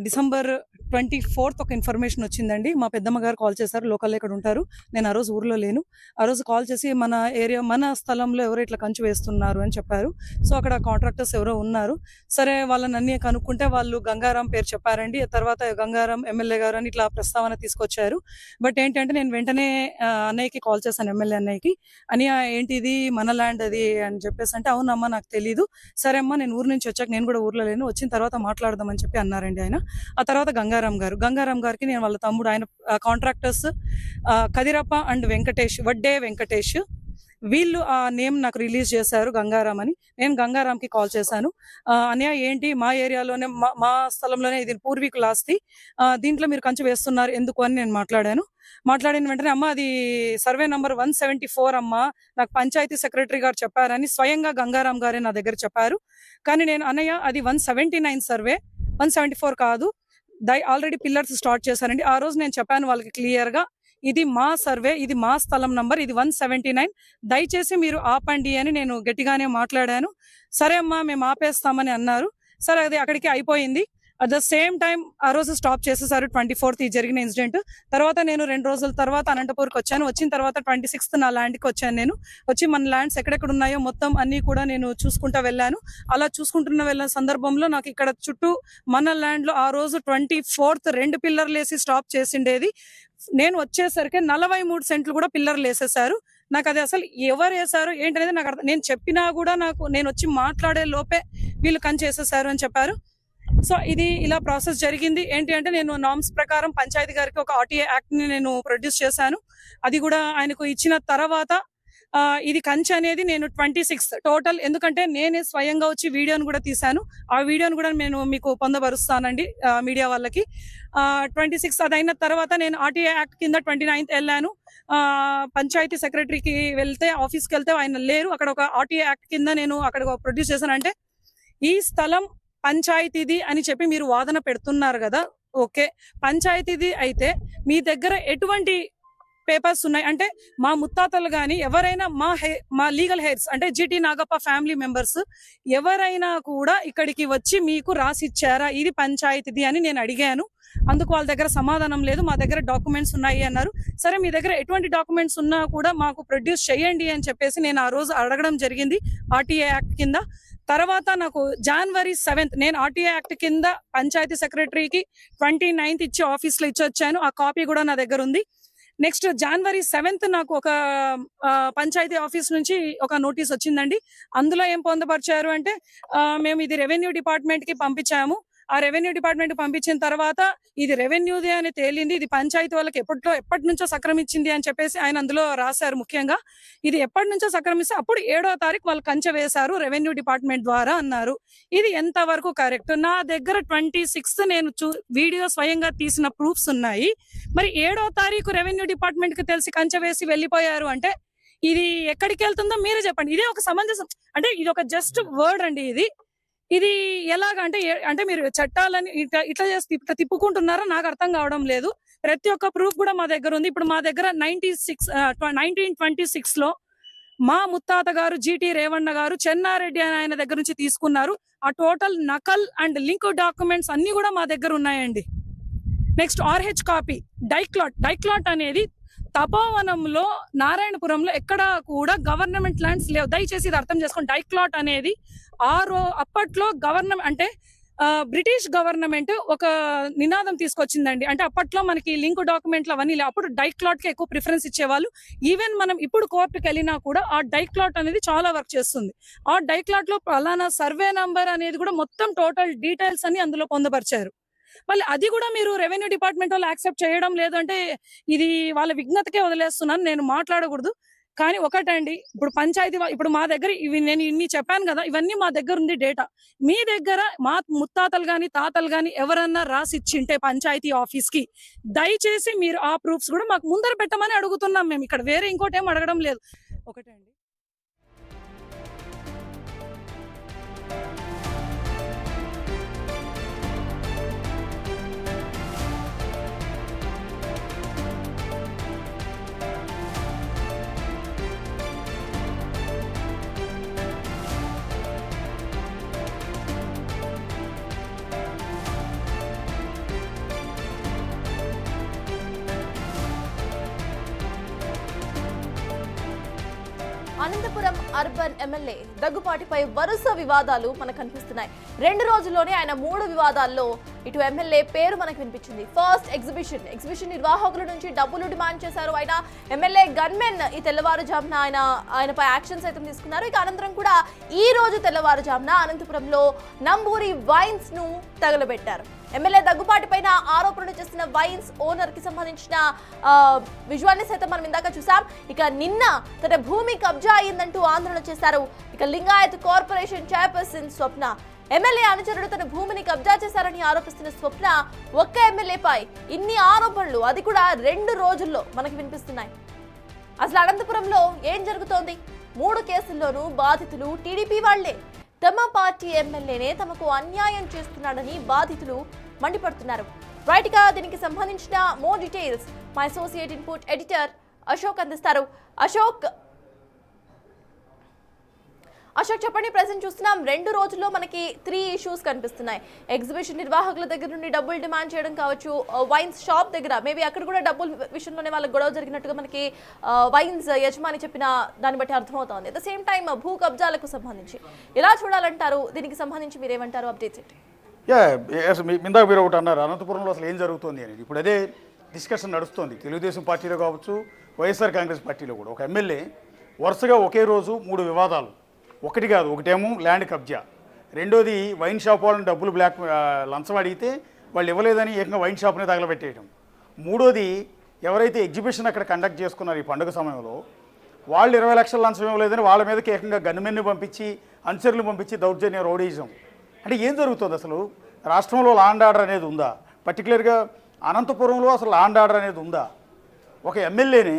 December 24th ఒక ఇన్ఫర్మేషన్ వచ్చిందండి. మా పెద్దమ్మ గారు కాల్ చేశారు, లోకల్లో ఇక్కడ ఉంటారు, నేను ఆ రోజు ఊర్లో లేను. ఆ రోజు కాల్ చేసి మన స్థలంలో ఎవరో ఇట్లా కంచు వేస్తున్నారు అని చెప్పారు. సో అక్కడ కాంట్రాక్టర్స్ ఎవరో ఉన్నారు. సరే వాళ్ళని అన్నీ కనుక్కుంటే వాళ్ళు గంగారాం పేరు చెప్పారండి. తర్వాత గంగారాం ఎమ్మెల్యే గారు అని ఇట్లా ప్రస్తావన తీసుకొచ్చారు. బట్ ఏంటంటే నేను వెంటనే అన్నయ్యకి కాల్ చేశాను, ఎమ్మెల్యే అన్నయ్యకి. అని ఏంటిది మన ల్యాండ్ అది అని చెప్పేసి అంటే, అవునమ్మా నాకు తెలీదు, సరే అమ్మా నేను ఊరు నుంచి వచ్చాక నేను కూడా ఊర్లో లేను, వచ్చిన తర్వాత మాట్లాడదామని చెప్పి అన్నారండి ఆయన. ఆ తర్వాత గంగారాం గారికి నేను వాళ్ళ తమ్ముడు, ఆయన కాంట్రాక్టర్స్ కదిరప్ప అండ్ వడ్డే వెంకటేష్, వీళ్ళు ఆ నేమ్ నాకు రిలీజ్ చేశారు గంగారాం అని. నేను గంగారాంకి కాల్ చేశాను, అన్నయ్య ఏంటి మా ఏరియాలోనే మా స్థలంలోనే ఇది పూర్వీకుల ఆస్తి, దీంట్లో మీరు కంచె వేస్తున్నారు ఎందుకు అని నేను మాట్లాడిన వెంటనే, అమ్మ అది సర్వే నంబర్ 174 అమ్మ, నాకు పంచాయతీ సెక్రటరీ గారు చెప్పారని స్వయంగా గంగారాం గారే నా దగ్గర చెప్పారు. కానీ నేను అన్నయ్య అది 179 సర్వే, 174 కాదు, ఆల్రెడీ పిల్లర్స్ స్టార్ట్ చేశారండి. ఆ రోజు నేను చెప్పాను వాళ్ళకి క్లియర్గా, ఇది మా సర్వే, ఇది మా స్థలం నంబర్, ఇది 179, దయచేసి మీరు ఆపండి అని నేను గట్టిగానే మాట్లాడాను. సరే అమ్మా మేము ఆపేస్తామని అన్నారు. సరే అది అక్కడికి అయిపోయింది. అట్ ద సేమ్ టైం ఆ రోజు స్టాప్ చేసేసారు 24th ఈ జరిగిన ఇన్సిడెంట్. తర్వాత నేను 2 రోజుల తర్వాత అనంతపూర్కి వచ్చాను. వచ్చిన తర్వాత 26th నా ల్యాండ్కి వచ్చాను. నేను వచ్చి మన ల్యాండ్స్ ఎక్కడెక్కడ ఉన్నాయో మొత్తం అన్నీ కూడా నేను చూసుకుంటూ వెళ్ళాను. అలా వెళ్ళిన సందర్భంలో నాకు ఇక్కడ చుట్టూ మన ల్యాండ్లో ఆ రోజు 24th 2 పిల్లర్లు వేసి స్టాప్ చేసిండేది. నేను వచ్చేసరికి 43 సెంట్లు కూడా పిల్లర్లు వేసేసారు. నాకు అది అసలు ఎవరు వేశారు ఏంటనేది నాకు నేను చెప్పినా కూడా నేను వచ్చి మాట్లాడే లోపే వీళ్ళు కంచేసేసారు అని చెప్పారు. సో ఇది ఇలా ప్రాసెస్ జరిగింది. ఏంటి అంటే, నేను నామ్స్ ప్రకారం పంచాయతీ గారికి ఒక RTA యాక్ట్ ని నేను ప్రొడ్యూస్ చేశాను. అది కూడా ఆయనకు ఇచ్చిన తర్వాత ఇది కంచె అనేది నేను 26 టోటల్, ఎందుకంటే నేనే స్వయంగా వచ్చి వీడియోను కూడా తీశాను. ఆ వీడియోను కూడా నేను మీకు పొందపరుస్తానండి మీడియా వాళ్ళకి. 26 అదైన తర్వాత నేను ఆర్టీఐ యాక్ట్ కింద 29th వెళ్ళాను. పంచాయతీ సెక్రటరీకి వెళ్తే, ఆఫీస్కి వెళ్తే ఆయన లేరు. అక్కడ ఒక ఆర్టీఐ యాక్ట్ కింద నేను అక్కడ ప్రొడ్యూస్ చేశాను. అంటే ఈ స్థలం పంచాయతీది అని చెప్పి మీరు వాదన పెడుతున్నారు కదా, ఓకే పంచాయతీది అయితే మీ దగ్గర ఎటువంటి పేపర్స్ ఉన్నాయి అంటే మా ముత్తాతలు కానీ ఎవరైనా మా లీగల్ హెయిర్స్ అంటే జీటీ నాగప్ప ఫ్యామిలీ మెంబర్స్ ఎవరైనా కూడా ఇక్కడికి వచ్చి మీకు రాసిచ్చారా ఇది పంచాయతీది అని నేను అడిగాను. అందుకు వాళ్ళ దగ్గర సమాధానం లేదు, మా దగ్గర డాక్యుమెంట్స్ ఉన్నాయి అన్నారు. సరే మీ దగ్గర ఎటువంటి డాక్యుమెంట్స్ ఉన్నా కూడా మాకు ప్రొడ్యూస్ చేయండి అని చెప్పేసి నేను ఆ రోజు అడగడం జరిగింది ఆర్టీఐ యాక్ట్ కింద. తర్వాత నాకు January 7th నేను ఆర్టీఐ యాక్ట్ కింద పంచాయతీ సెక్రటరీకి 29th ఇచ్చి ఆఫీస్లో ఇచ్చొచ్చాను. ఆ కాపీ కూడా నా దగ్గర ఉంది. నెక్స్ట్ January 7th నాకు ఒక పంచాయతీ ఆఫీస్ నుంచి ఒక నోటీస్ వచ్చిందండి. అందులో ఏం పొందపరిచారు అంటే మేము ఇది రెవెన్యూ డిపార్ట్మెంట్ కి పంపించాము. ఆ రెవెన్యూ డిపార్ట్మెంట్ పంపించిన తర్వాత ఇది రెవెన్యూదే అని తేలింది, ఇది పంచాయతీ వాళ్ళకి ఎప్పటి నుంచో సక్రమించింది అని చెప్పేసి ఆయన అందులో రాశారు. ముఖ్యంగా ఇది ఎప్పటి నుంచో సక్రమిస్తే అప్పుడు 7వ తారీఖు వాళ్ళు కంచె వేశారు రెవెన్యూ డిపార్ట్మెంట్ ద్వారా అన్నారు. ఇది ఎంత వరకు కరెక్ట్? నా దగ్గర 26 నేను వీడియో స్వయంగా తీసిన ప్రూఫ్స్ ఉన్నాయి. మరి 7వ తారీఖు రెవెన్యూ డిపార్ట్మెంట్ కి తెలిసి కంచె వేసి వెళ్ళిపోయారు అంటే ఇది ఎక్కడికి వెళ్తుందో మీరే చెప్పండి. ఇదే ఒక సమంజసం అంటే ఇది ఒక జస్ట్ వర్డ్ అండి. ఇది ఎలాగంటే అంటే మీరు చట్టాలని ఇట్లా చేసి ఇట్లా తిప్పుకుంటున్నారో నాకు అర్థం కావడం లేదు. ప్రతి ఒక్క ప్రూఫ్ కూడా మా దగ్గర ఉంది. ఇప్పుడు మా దగ్గర 1926 లో మా ముత్తాత గారు జీటీ రేవణ్ణ గారు చెన్నారెడ్డి అని ఆయన దగ్గర నుంచి తీసుకున్నారు. ఆ టోటల్ నకల్ అండ్ లింక్ డాక్యుమెంట్స్ అన్ని కూడా మా దగ్గర ఉన్నాయండి. నెక్స్ట్ RH కాపీ డైక్లాట్ అనేది తపోవనంలో నారాయణపురంలో ఎక్కడా కూడా గవర్నమెంట్ ల్యాండ్స్ లేవు. దయచేసి ఇది అర్థం చేసుకోండి. డైక్లాట్ అనేది అప్పట్లో గవర్నమెంట్ అంటే బ్రిటిష్ గవర్నమెంట్ ఒక నినాదం తీసుకొచ్చిందండి. అంటే అప్పట్లో మనకి లింక్ డాక్యుమెంట్లు అవన్నీ లేవు. అప్పుడు డైక్లాట్ కి ఎక్కువ ప్రిఫరెన్స్ ఇచ్చేవాళ్ళు. ఈవెన్ మనం ఇప్పుడు కోర్టుకి వెళ్ళినా కూడా ఆ డైక్లాట్ అనేది చాలా వర్క్ చేస్తుంది. ఆ డైక్లాట్ లో అలానా సర్వే నంబర్ అనేది కూడా మొత్తం టోటల్ డీటెయిల్స్ అని అందులో పొందుపరిచారు. మళ్ళీ అది కూడా మీరు రెవెన్యూ డిపార్ట్మెంట్ వాళ్ళు యాక్సెప్ట్ చేయడం లేదు అంటే ఇది వాళ్ళ విజ్ఞతకే వదిలేస్తున్నాను, నేను మాట్లాడకూడదు. కానీ ఒకటండి, ఇప్పుడు పంచాయతీ ఇప్పుడు మా దగ్గర నేను ఇన్ని చెప్పాను కదా, ఇవన్నీ మా దగ్గర ఉంది డేటా. మీ దగ్గర మా ముత్తాతలు గాని తాతలు గాని ఎవరన్నా రాసిచ్చింటే పంచాయతీ ఆఫీస్ కి దయచేసి మీరు ఆ ప్రూఫ్స్ కూడా మాకు ముందర పెట్టమని అడుగుతున్నాం. మేము ఇక్కడ వేరే ఇంకోటి ఏం అడగడం లేదు. ఒకటండి. అనంతపురం అర్బన్ ఎమ్మెల్యే దగ్గుపాటిపై వరుస వివాదాలు మనకు కనిపిస్తున్నాయి. 2 రోజుల్లోనే ఆయన 3 వివాదాల్లో ఇటు ఎమ్మెల్యే పేరు మనకు వినిపించింది. ఫస్ట్ ఎగ్జిబిషన్ నిర్వాహకుల నుంచి డబ్బులు డిమాండ్ చేశారు. ఆయన ఎమ్మెల్యే గన్మెన్ ఈ తెల్లవారుజామున ఆయనపై యాక్షన్ సైతం తీసుకున్నారు. ఇక అనంతరం కూడా ఈ రోజు తెల్లవారుజామున అనంతపురంలో నంబూరి వైన్స్ ను తగలబెట్టారు. ఎమ్మెల్యే దగ్గుపాటి పైన ఆరోపణలు చేసిన వైన్స్ ఓనర్ కి సంబంధించిన విజువల్ని సైతం మనం ఇందాక చూసాం. ఇక నిన్న తన భూమి కబ్జా అయిందంటూ ఆందోళన చేశారు. ఇక లింగాయత్ కార్పొరేషన్ చైర్పర్సన్ స్వప్న ఎమ్మెల్యే అనుచరుడు తన భూమిని కబ్జా చేశారని ఆరోపిస్తున్న స్వప్న ఒక్క ఎమ్మెల్యేపై ఇన్ని ఆరోపణలు, అది కూడా 2 రోజుల్లో మనకు వినిపిస్తున్నాయి. అసలు అనంతపురంలో ఏం జరుగుతోంది? 3 కేసుల్లోనూ బాధితులు టీడీపీ వాళ్లే. తమ పార్టీ ఎమ్మెల్యేనే తమకు అన్యాయం చేస్తున్నాడని బాధితులు మండిపడుతున్నారు. రైట్ గా దీనికి సంబంధించిన మోర్ డీటెయిల్స్ మా అసోసియేట్ ఇన్పుట్ ఎడిటర్ అశోక్ అందిస్తారు. అశోక్ చెప్పండి. ప్రెసెంట్ చూస్తున్నాం 2 రోజుల్లో మనకి 3 ఇష్యూస్ కనిపిస్తున్నాయి. ఎగ్జిబిషన్ నిర్వాహకుల దగ్గర నుండి డబ్బులు డిమాండ్ చేయడం కావచ్చు, వైన్స్ షాప్ దగ్గర మేబీ అక్కడ కూడా డబ్బుల విషయంలోనే వాళ్ళకి గొడవ జరిగినట్టుగా మనకి వైన్స్ యజమాని చెప్పిన దాన్ని బట్టి అర్థమవుతోంది. అట్ ద సేమ్ టైం భూ కబ్జాలకు సంబంధించి ఎలా చూడాలంటారు? దీనికి సంబంధించి మీరేమంటారు? అప్డేట్స్ ఏంటి? ఇందాక మీరు ఒకటి అన్నారు, అనంతపురంలో అసలు ఏం జరుగుతుంది అనేది. ఇప్పుడు అదే డిస్కషన్ నడుస్తుంది తెలుగుదేశం పార్టీలో కావచ్చు, వైఎస్ఆర్ కాంగ్రెస్ పార్టీలో కూడా. ఒక ఎమ్మెల్యే వరుసగా ఒకే రోజు 3 వివాదాలు, ఒకటి కాదు, ఒకటేమో ల్యాండ్ కబ్జా, రెండోది వైన్ షాప్ వాళ్ళని డబ్బులు లంచం అడిగితే వాళ్ళు ఇవ్వలేదని ఏకంగా వైన్ షాప్ని తగలబెట్టేయడం, మూడోది ఎవరైతే ఎగ్జిబిషన్ అక్కడ కండక్ట్ చేసుకున్నారు ఈ పండుగ సమయంలో వాళ్ళు 20 లక్షల లంచం ఇవ్వలేదని వాళ్ళ మీదకి ఏకంగా గన్మెన్ని పంపించి అనుచరులు పంపించి దౌర్జన్యం రౌడీజం. అంటే ఏం జరుగుతుంది అసలు? రాష్ట్రంలో లా అండ్ ఆర్డర్ అనేది ఉందా? పర్టికులర్గా అనంతపురంలో అసలు లా అండ్ ఆర్డర్ అనేది ఉందా? ఒక ఎమ్మెల్యేని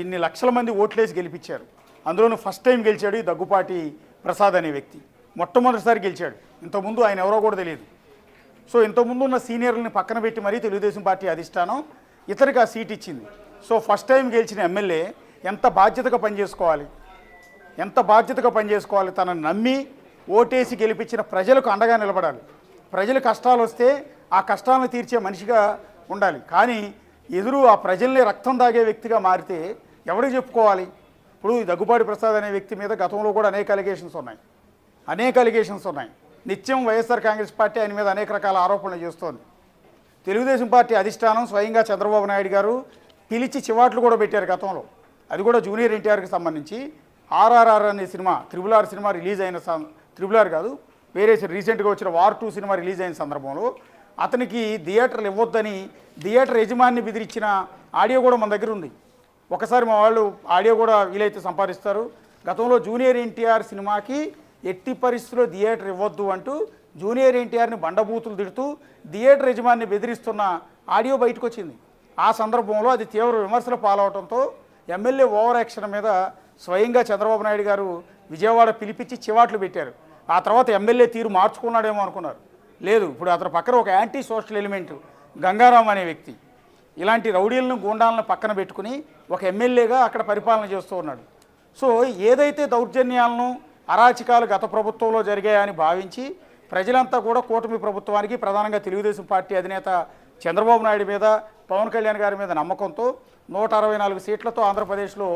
ఇన్ని లక్షల మంది ఓట్లేసి గెలిపించారు. అందులోనూ ఫస్ట్ టైం గెలిచాడు ఈ దగ్గుపాటి ప్రసాద్ అనే వ్యక్తి. మొట్టమొదటిసారి గెలిచాడు. ఇంతకుముందు ఆయన ఎవరో కూడా తెలియదు. సో ఇంతకుముందు ఉన్న సీనియర్లని పక్కన పెట్టి మరీ తెలుగుదేశం పార్టీ అధిష్టానం ఇతనికి ఆ సీట్ ఇచ్చింది. సో ఫస్ట్ టైం గెలిచిన ఎమ్మెల్యే ఎంత బాధ్యతగా పనిచేసుకోవాలి, తనను నమ్మి ఓటేసి గెలిపించిన ప్రజలకు అండగా నిలబడాలి. ప్రజలు కష్టాలు వస్తే ఆ కష్టాలను తీర్చే మనిషిగా ఉండాలి. కానీ ఎదురు ఆ ప్రజల్ని రక్తం దాగే వ్యక్తిగా మారితే ఎవరికి చెప్పుకోవాలి? ఇప్పుడు దగ్గుపాటి ప్రసాద్ అనే వ్యక్తి మీద గతంలో కూడా అనేక అలిగేషన్స్ ఉన్నాయి. నిత్యం వైఎస్ఆర్ కాంగ్రెస్ పార్టీ ఆయన మీద అనేక రకాల ఆరోపణలు చేస్తోంది. తెలుగుదేశం పార్టీ అధిష్టానం స్వయంగా చంద్రబాబు నాయుడు గారు పిలిచి చివాట్లు కూడా పెట్టారు గతంలో. అది కూడా జూనియర్ ఎన్టీఆర్కి సంబంధించి ఆర్ఆర్ఆర్ అనే సినిమా, RRR సినిమా రిలీజ్ అయిన RRR కాదు, వేరే రీసెంట్గా వచ్చిన వార్ 2 సినిమా రిలీజ్ అయిన సందర్భంలో అతనికి థియేటర్లు ఇవ్వొద్దని థియేటర్ యజమానిని బెదిరించిన ఆడియో కూడా మన దగ్గర ఉంది. ఒకసారి మా వాళ్ళు ఆడియో కూడా వీలైతే సంపాదిస్తారు. గతంలో జూనియర్ ఎన్టీఆర్ సినిమాకి ఎట్టి పరిస్థితుల్లో థియేటర్ ఇవ్వద్దు అంటూ జూనియర్ ఎన్టీఆర్ని బండబూతులు తిడుతూ థియేటర్ యజమానిని బెదిరిస్తున్న ఆడియో బయటకు వచ్చింది. ఆ సందర్భంలో అది తీవ్ర విమర్శలు పాలవడంతో ఎమ్మెల్యే ఓవర్ యాక్షన్ మీద స్వయంగా చంద్రబాబు నాయుడు గారు విజయవాడ పిలిపించి చివాట్లు పెట్టారు. ఆ తర్వాత ఎమ్మెల్యే తీరు మార్చుకున్నాడేమో అనుకున్నారు. లేదు, ఇప్పుడు అతని పక్కన ఒక యాంటీ సోషల్ ఎలిమెంట్ గంగారాం అనే వ్యక్తి ఇలాంటి రౌడీలను గూండాలను పక్కన పెట్టుకుని ఒక ఎమ్మెల్యేగా అక్కడ పరిపాలన చేస్తూ ఉన్నాడు. సో ఏదైతే దౌర్జన్యాలను అరాచకాలు గత ప్రభుత్వంలో జరిగాయని భావించి ప్రజలంతా కూడా కూటమి ప్రభుత్వానికి, ప్రధానంగా తెలుగుదేశం పార్టీ అధినేత చంద్రబాబు నాయుడు మీద, పవన్ కళ్యాణ్ గారి మీద నమ్మకంతో 164 సీట్లతో ఆంధ్రప్రదేశ్లో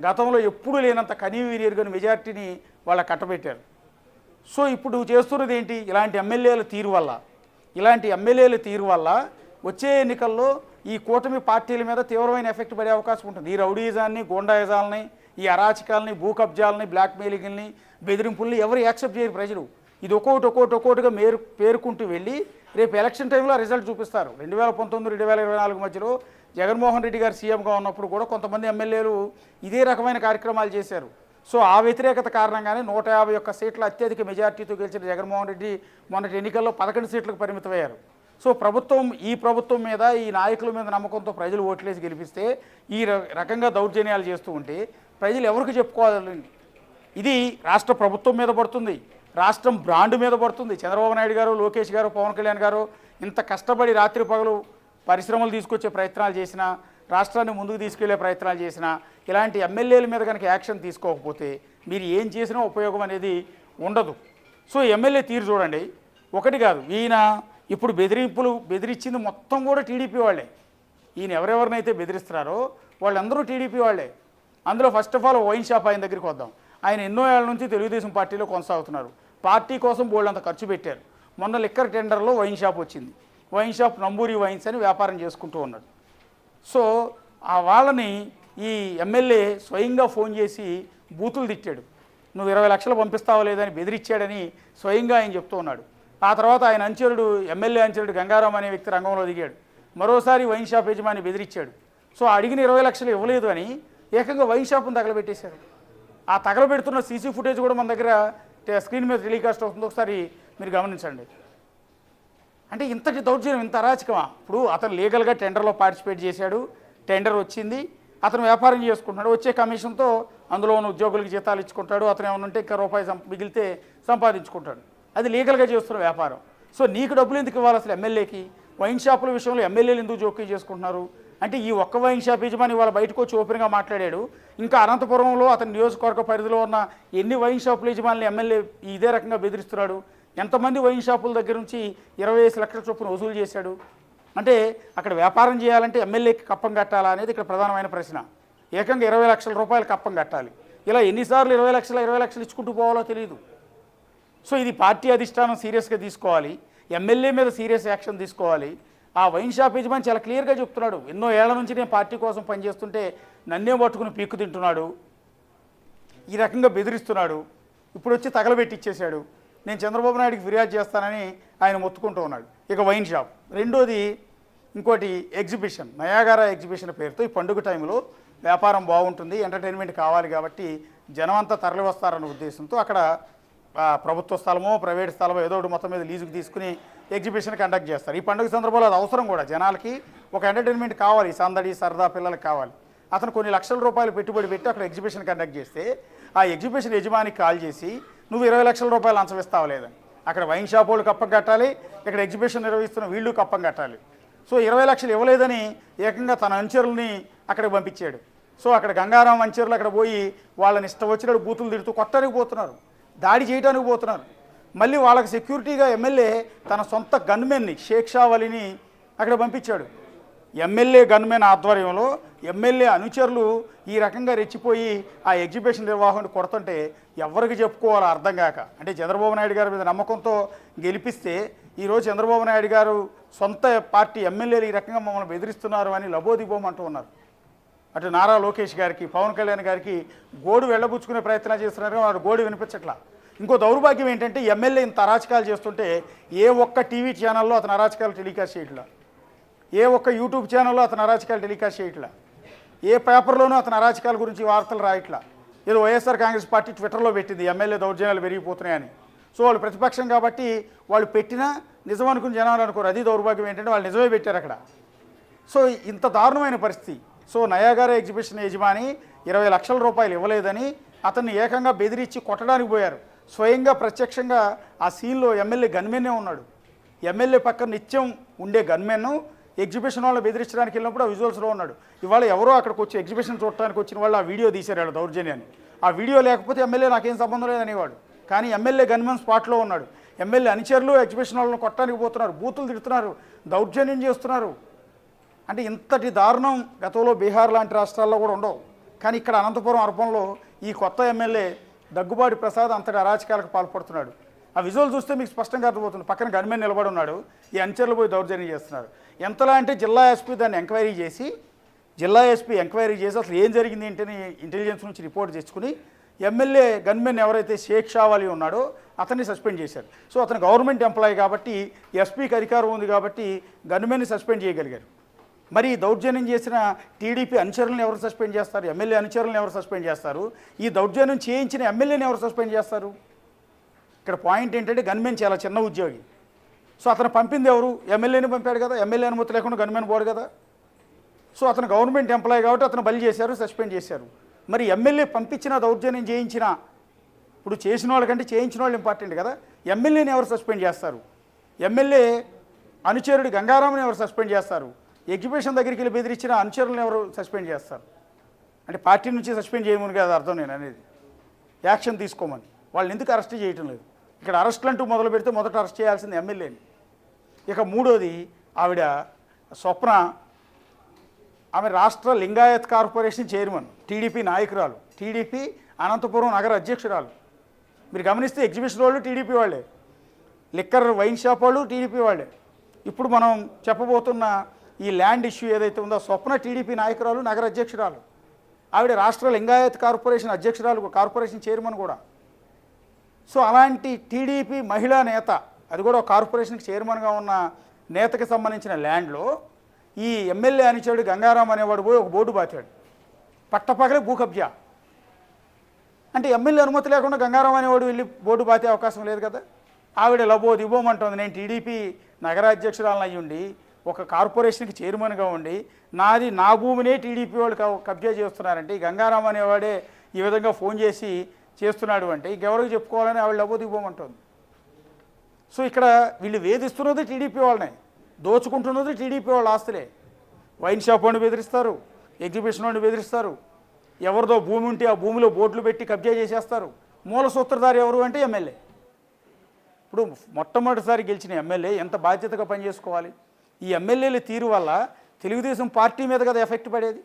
గతంలో ఎప్పుడూ లేనంత కనీవినీరుగని మెజార్టీని వాళ్ళ కట్టబెట్టారు. సో ఇప్పుడు చేస్తున్నది ఏంటి? ఇలాంటి ఎమ్మెల్యేల తీరు వల్ల వచ్చే ఎన్నికల్లో ఈ కూటమి పార్టీల మీద తీవ్రమైన ఎఫెక్ట్ పడే అవకాశం ఉంటుంది. ఈ రౌడీజాన్ని, గోండాయిజాలని, ఈ అరాచకాలని, భూ కబ్జాలని, బ్లాక్మెయిలింగ్ని, బెదిరింపుల్ని ఎవరు యాక్సెప్ట్ చేయరు ప్రజలు. ఇది ఒక్కొక్కటిగా పేరుకుంటూ వెళ్ళి రేపు ఎలక్షన్ టైంలో రిజల్ట్ చూపిస్తారు. 2019-2024 మధ్యలో జగన్మోహన్ రెడ్డి గారు సీఎంగా ఉన్నప్పుడు కూడా కొంతమంది ఎమ్మెల్యేలు ఇదే రకమైన కార్యక్రమాలు చేశారు. సో ఆ వ్యతిరేకత కారణంగానే 151 సీట్ల అత్యధిక మెజార్టీతో గెలిచిన జగన్మోహన్ రెడ్డి మొన్నటి ఎన్నికల్లో 11 సీట్లకు పరిమితమయ్యారు. సో ఈ ప్రభుత్వం మీద, ఈ నాయకుల మీద నమ్మకంతో ప్రజలు ఓట్లేసి గెలిపిస్తే ఈ రకంగా దౌర్జన్యాలు చేస్తూ ఉంటే ప్రజలు ఎవరికి చెప్పుకోవాలండి? ఇది రాష్ట్ర ప్రభుత్వం మీద పడుతుంది, రాష్ట్రం బ్రాండ్ మీద పడుతుంది. చంద్రబాబు నాయుడు గారు, లోకేష్ గారు, పవన్ కళ్యాణ్ గారు ఇంత కష్టపడి రాత్రి పగలు పరిశ్రమలు తీసుకొచ్చే ప్రయత్నాలు చేసినా, రాష్ట్రాన్ని ముందుకు తీసుకెళ్లే ప్రయత్నాలు చేసినా ఇలాంటి ఎమ్మెల్యేల మీద కనుక యాక్షన్ తీసుకోకపోతే మీరు ఏం చేసినా ఉపయోగం అనేది ఉండదు. సో ఎమ్మెల్యే తీరు చూడండి. ఒకటి కాదు, ఈయన ఇప్పుడు బెదిరించింది మొత్తం కూడా టీడీపీ వాళ్ళే. ఈయన ఎవరెవరినైతే బెదిరిస్తున్నారో వాళ్ళందరూ టీడీపీ వాళ్ళే. అందులో first of all wine shop ఆయన దగ్గరికి వద్దాం. ఆయన ఎన్నో ఏళ్ల నుంచి తెలుగుదేశం పార్టీలో కొనసాగుతున్నారు. పార్టీ కోసం బోళ్ళంత ఖర్చు పెట్టారు. మొన్న లిక్కర్ టెండర్లో వైన్ షాప్ వచ్చింది. వైన్ షాప్ నంబూరి వైన్స్ అని వ్యాపారం చేసుకుంటూ ఉన్నాడు. సో ఆ వాళ్ళని ఈ ఎమ్మెల్యే స్వయంగా ఫోన్ చేసి బూతులు తిట్టాడు. నువ్వు 20 లక్షలు పంపిస్తావో లేదని బెదిరించాడని స్వయంగా ఆయన చెప్తూ ఉన్నాడు. ఆ తర్వాత ఆయన ఎమ్మెల్యే అంచరుడు గంగారాం అనే వ్యక్తి రంగంలో దిగాడు. మరోసారి వైన్ షాప్ యజమాని బెదిరించాడు. సో అడిగిన 20 లక్షలు ఇవ్వలేదు అని ఏకంగా వైన్ షాప్ను తగలబెట్టేశారు. ఆ తగలబెడుతున్న సీసీ ఫుటేజ్ కూడా మన దగ్గర స్క్రీన్ మీద టెలికాస్ట్ అవుతుంది, ఒకసారి మీరు గమనించండి. అంటే ఇంతటి దౌర్జన్యం, ఇంత అరాచకమా? ఇప్పుడు అతను లీగల్గా టెండర్లో పార్టిసిపేట్ చేశాడు, టెండర్ వచ్చింది, అతను వ్యాపారం చేసుకుంటున్నాడు, వచ్చే కమిషన్తో అందులో ఉన్న ఉద్యోగులకు జీతాలు ఇచ్చుకుంటాడు, అతను ఏమైనా ఉంటే ఇంకా రూపాయి మిగిలితే సంపాదించుకుంటాడు. అది లీగల్గా చేస్తున్న వ్యాపారం. సో నీకు డబ్బులు ఎందుకు ఇవ్వాలి అసలు ఎమ్మెల్యేకి? వైన్ షాపుల విషయంలో ఎమ్మెల్యేలు ఎందుకు జోక్యం చేసుకుంటున్నారు? అంటే ఈ ఒక్క వైన్ షాప్ యజమాని వాళ్ళ బయటకు వచ్చి ఓపెన్గా మాట్లాడాడు. ఇంకా అనంతపురంలో అతని నియోజకవర్గ పరిధిలో ఉన్న ఎన్ని వైన్ షాపుల యజమానులు ఎమ్మెల్యే ఇదే రకంగా బెదిరిస్తున్నాడు? ఎంతమంది వైన్ షాపుల దగ్గర నుంచి 25 లక్షల చొప్పున వసూలు చేశాడు? అంటే అక్కడ వ్యాపారం చేయాలంటే ఎమ్మెల్యేకి కప్పం కట్టాలా అనేది ఇక్కడ ప్రధానమైన ప్రశ్న. ఏకంగా 20 లక్షల రూపాయలు కప్పం కట్టాలి. ఇలా ఎన్నిసార్లు 20 లక్షలు ఇచ్చుకుంటూ పోవాలో తెలియదు. సో ఇది పార్టీ అధిష్టానం సీరియస్గా తీసుకోవాలి, ఎమ్మెల్యే మీద సీరియస్ యాక్షన్ తీసుకోవాలి. ఆ వైన్ షాప్ యజమాని చాలా క్లియర్గా చెప్తున్నాడు, ఎన్నో ఏళ్ల నుంచి నేను పార్టీ కోసం పనిచేస్తుంటే నన్నే పట్టుకుని పీక్కు తింటున్నాడు, ఈ రకంగా బెదిరిస్తున్నాడు, ఇప్పుడు వచ్చి తగలబెట్టిచ్చేశాడు, నేను చంద్రబాబు నాయుడికి ఫిర్యాదు చేస్తానని ఆయన మొత్తుకుంటూ ఉన్నాడు. ఇక వైన్ షాప్. రెండోది ఇంకోటి ఎగ్జిబిషన్, నయాగారా ఎగ్జిబిషన్ పేరుతో ఈ పండుగ టైంలో వ్యాపారం బాగుంటుంది, ఎంటర్టైన్మెంట్ కావాలి కాబట్టి జనం అంతా తరలి వస్తారన్న ఉద్దేశంతో అక్కడ ప్రభుత్వ స్థలమో ప్రైవేట్ స్థలమో ఏదో ఒకటి మొత్తం మీద లీజుకు తీసుకుని ఎగ్జిబిషన్ కండక్ట్ చేస్తారు. ఈ పండుగ సందర్భంలో అది అవసరం కూడా, జనాలకి ఒక ఎంటర్టైన్మెంట్ కావాలి, సందడి సరదా పిల్లలకి కావాలి. అతను కొన్ని లక్షల రూపాయలు పెట్టుబడి పెట్టి అక్కడ ఎగ్జిబిషన్ కండక్ట్ చేస్తే ఆ ఎగ్జిబిషన్ యజమానికి కాల్ చేసి నువ్వు 20 లక్షల రూపాయలు లంచం ఇస్తావా లేదని, అక్కడ వైన్ షాప్ వాళ్ళు కప్పం కట్టాలి, ఇక్కడ ఎగ్జిబిషన్ నిర్వహిస్తున్న వీళ్ళు కప్పం కట్టాలి. సో 20 లక్షలు ఇవ్వలేదని ఏకంగా తన అనుచరుల్ని అక్కడికి పంపించాడు. సో అక్కడ గంగారాం అనుచరులు అక్కడ పోయి వాళ్ళని ఇష్టం వచ్చినట్టు బూతులు తిడుతూ కొట్టడానికి పోతున్నారు, దాడి చేయడానికి పోతున్నారు. మళ్ళీ వాళ్ళకి సెక్యూరిటీగా ఎమ్మెల్యే తన సొంత గన్మెన్ని షేక్ షా వలీని అక్కడ పంపించాడు. ఎమ్మెల్యే గన్మెన్ ఆధ్వర్యంలో ఎమ్మెల్యే అనుచరులు ఈ రకంగా రెచ్చిపోయి ఆ ఎగ్జిబిషన్ నిర్వాహకుని కొడుతుంటే ఎవరికి చెప్పుకోవాలో అర్థం కాక, అంటే చంద్రబాబు నాయుడు గారి మీద నమ్మకంతో గెలిపిస్తే ఈరోజు చంద్రబాబు నాయుడు గారు సొంత పార్టీ ఎమ్మెల్యేలు ఈ రకంగా మమ్మల్ని బెదిరిస్తున్నారు అని లబోదిబోమంటూ ఉన్నారు. అటు నారా లోకేష్ గారికి పవన్ కళ్యాణ్ గారికి గోడు వెళ్ళబుచ్చుకునే ప్రయత్నాలు చేస్తున్నారు, వాడు గోడు వినిపించట్లా. ఇంకో దౌర్భాగ్యం ఏంటంటే ఎమ్మెల్యే ఇంత అరాచకాలు చేస్తుంటే ఏ ఒక్క టీవీ ఛానల్లో అతను అరాచకాలు టెలికాస్ట్ చేయట్లా, ఏ ఒక్క యూట్యూబ్ ఛానల్లో అతను అరాచకాలు టెలికాస్ట్ చేయట్లా, ఏ పేపర్లోనూ అతను అరాచకాల గురించి వార్తలు రాయట్లా. ఏదో వైఎస్ఆర్ కాంగ్రెస్ పార్టీ ట్విట్టర్లో పెట్టింది ఎమ్మెల్యే దౌర్జన్యాలు పెరిగిపోతున్నాయని. సో వాళ్ళు ప్రతిపక్షం కాబట్టి వాళ్ళు పెట్టినా నిజం అనుకుని జనాలు అనుకోరు. అది దౌర్భాగ్యం ఏంటంటే వాళ్ళు నిజమే పెట్టారు అక్కడ. సో ఇంత దారుణమైన పరిస్థితి. సో నయాగారా ఎగ్జిబిషన్ యజమాని 20 లక్షల రూపాయలు ఇవ్వలేదని అతన్ని ఏకంగా బెదిరించి కొట్టడానికి పోయారు. స్వయంగా ప్రత్యక్షంగా ఆ సీన్లో ఎమ్మెల్యే గన్మెన్నే ఉన్నాడు. ఎమ్మెల్యే పక్కన నిత్యం ఉండే గన్మెన్ను ఎగ్జిబిషన్ వాళ్ళు బెదిరించడానికి వెళ్ళినప్పుడు ఆ విజువల్స్లో ఉన్నాడు. ఇవాళ ఎవరో అక్కడికి వచ్చి ఎగ్జిబిషన్ చూడటానికి వచ్చిన వాళ్ళు ఆ వీడియో తీశారు వాళ్ళ దౌర్జన్యాన్ని. ఆ వీడియో లేకపోతే ఎమ్మెల్యే నాకేం సంబంధం లేదనేవాడు. కానీ ఎమ్మెల్యే గన్మెన్ స్పాట్లో ఉన్నాడు. ఎమ్మెల్యే అనుచరులు ఎగ్జిబిషన్ వాళ్ళని కొట్టడానికి పోతున్నారు, బూతులు తిడుతున్నారు, దౌర్జన్యం చేస్తున్నారు. అంటే ఇంతటి దారుణం గతంలో బీహార్ లాంటి రాష్ట్రాల్లో కూడా ఉండవు. కానీ ఇక్కడ అనంతపురం అర్బన్లో ఈ కొత్త ఎమ్మెల్యే దగ్గుబాటి ప్రసాద్ అంతటి అరాచకాలకు పాల్పడుతున్నాడు. ఆ విజువల్ చూస్తే మీకు స్పష్టంగా అర్థమవుతుంది. పక్కన గన్మెన్ నిలబడి ఉన్నాడు, ఈ అనుచరులు పోయి దౌర్జన్యం చేస్తున్నారు. ఎంతలా అంటే జిల్లా ఎస్పీ దాన్ని ఎంక్వైరీ చేసి అసలు ఏం జరిగింది ఏంటని ఇంటెలిజెన్స్ నుంచి రిపోర్ట్ తెచ్చుకుని ఎమ్మెల్యే గన్మెన్ ఎవరైతే షేక్ షా వలీ ఉన్నాడో అతన్ని సస్పెండ్ చేశారు. సో అతను గవర్నమెంట్ ఎంప్లాయీ కాబట్టి ఎస్పీకి అధికారం ఉంది కాబట్టి గన్మెన్ని సస్పెండ్ చేయగలిగారు. మరి దౌర్జన్యం చేసిన టీడీపీ అనుచరులను ఎవరు సస్పెండ్ చేస్తారు? ఎమ్మెల్యే అనుచరులను ఎవరు సస్పెండ్ చేస్తారు? ఈ దౌర్జన్యం చేయించిన ఎమ్మెల్యేని ఎవరు సస్పెండ్ చేస్తారు? ఇక్కడ పాయింట్ ఏంటంటే గన్మెన్ చాలా చిన్న ఉద్యోగి. సో అతను పంపింది ఎవరు? ఎమ్మెల్యేని పంపాడు కదా, ఎమ్మెల్యే అనుమతి లేకుండా గన్మెన్ పోడు కదా. సో అతను గవర్నమెంట్ ఎంప్లాయీ కాబట్టి అతను బలి చేశారు, సస్పెండ్ చేశారు. మరి ఎమ్మెల్యే పంపించిన దౌర్జన్యం చేయించిన, ఇప్పుడు చేసిన వాళ్ళకంటే చేయించిన వాళ్ళు ఇంపార్టెంట్ కదా. ఎమ్మెల్యేని ఎవరు సస్పెండ్ చేస్తారు? ఎమ్మెల్యే అనుచరుడు గంగారాంని ఎవరు సస్పెండ్ చేస్తారు? ఎగ్జిబిషన్ దగ్గరికి వెళ్ళి బెదిరించిన అనుచరులను ఎవరు సస్పెండ్ చేస్తారు? అంటే పార్టీ నుంచి సస్పెండ్ చేయమని కాదు అర్థం నేను అనేది, యాక్షన్ తీసుకోమని. వాళ్ళని ఎందుకు అరెస్ట్ చేయటం లేదు? ఇక్కడ అరెస్టులు అంటూ మొదలు పెడితే మొదట అరెస్ట్ చేయాల్సింది ఎమ్మెల్యేని. ఇక మూడోది ఆవిడ స్వప్న, ఆమె రాష్ట్ర లింగాయత్ కార్పొరేషన్ చైర్మన్, టీడీపీ నాయకురాలు, టీడీపీ అనంతపురం నగర అధ్యక్షురాలు. మీరు గమనిస్తే ఎగ్జిబిషన్ వాళ్ళు టీడీపీ వాళ్ళే, లిక్కర్ వైన్ షాప్ వాళ్ళు టీడీపీ వాళ్ళే. ఇప్పుడు మనం చెప్పబోతున్న ఈ ల్యాండ్ ఇష్యూ ఏదైతే ఉందో స్వప్న టీడీపీ నాయకురాలు, నగర అధ్యక్షురాలు. ఆవిడ రాష్ట్ర లింగాయత్ కార్పొరేషన్ అధ్యక్షురాలు, కార్పొరేషన్ చైర్మన్ కూడా. సో అలాంటి టీడీపీ మహిళా నేత, అది కూడా ఒక కార్పొరేషన్కి చైర్మన్గా ఉన్న నేతకి సంబంధించిన ల్యాండ్లో ఈ ఎమ్మెల్యే అనుచరుడు గంగారాం అనేవాడు పోయి ఒక బోర్డు బాతాడు, పట్టపగలే భూ కబ్జా. అంటే ఎమ్మెల్యే అనుమతి లేకుండా గంగారాం అనేవాడు వెళ్ళి బోర్డు బాతే అవకాశం లేదు కదా. ఆవిడ లబోదిబోమంటుంది, నేను టీడీపీ నగరాధ్యక్షురాలను అయ్యి ఉండి ఒక కార్పొరేషన్కి చైర్మన్గా ఉండి నా భూమినే టీడీపీ వాళ్ళు కబ్జా చేస్తున్నారంటే, ఈ గంగారాం అనేవాడే ఈ విధంగా ఫోన్ చేసి చేస్తున్నాడు అంటే ఇంకెవరికి చెప్పుకోవాలని ఆవిడ లబోదిబోమంటుంది. సో ఇక్కడ వీళ్ళు వేధిస్తున్నది టీడీపీ వాళ్ళనే, దోచుకుంటున్నది టీడీపీ వాళ్ళ ఆస్తులే. వైన్ షాప్ వాడిని బెదిరిస్తారు, ఎగ్జిబిషన్ వాడిని బెదిరిస్తారు, ఎవరిదో భూమి ఉంటే ఆ భూమిలో బోట్లు పెట్టి కబ్జా చేసేస్తారు. మూల సూత్రధారి ఎవరు అంటే ఎమ్మెల్యే. ఇప్పుడు మొట్టమొదటిసారి గెలిచిన ఎమ్మెల్యే ఎంత బాధ్యతగా పనిచేసుకోవాలి? ఈ ఎమ్మెల్యేల తీరు వల్ల తెలుగుదేశం పార్టీ మీద కదా ఎఫెక్ట్ పడేది.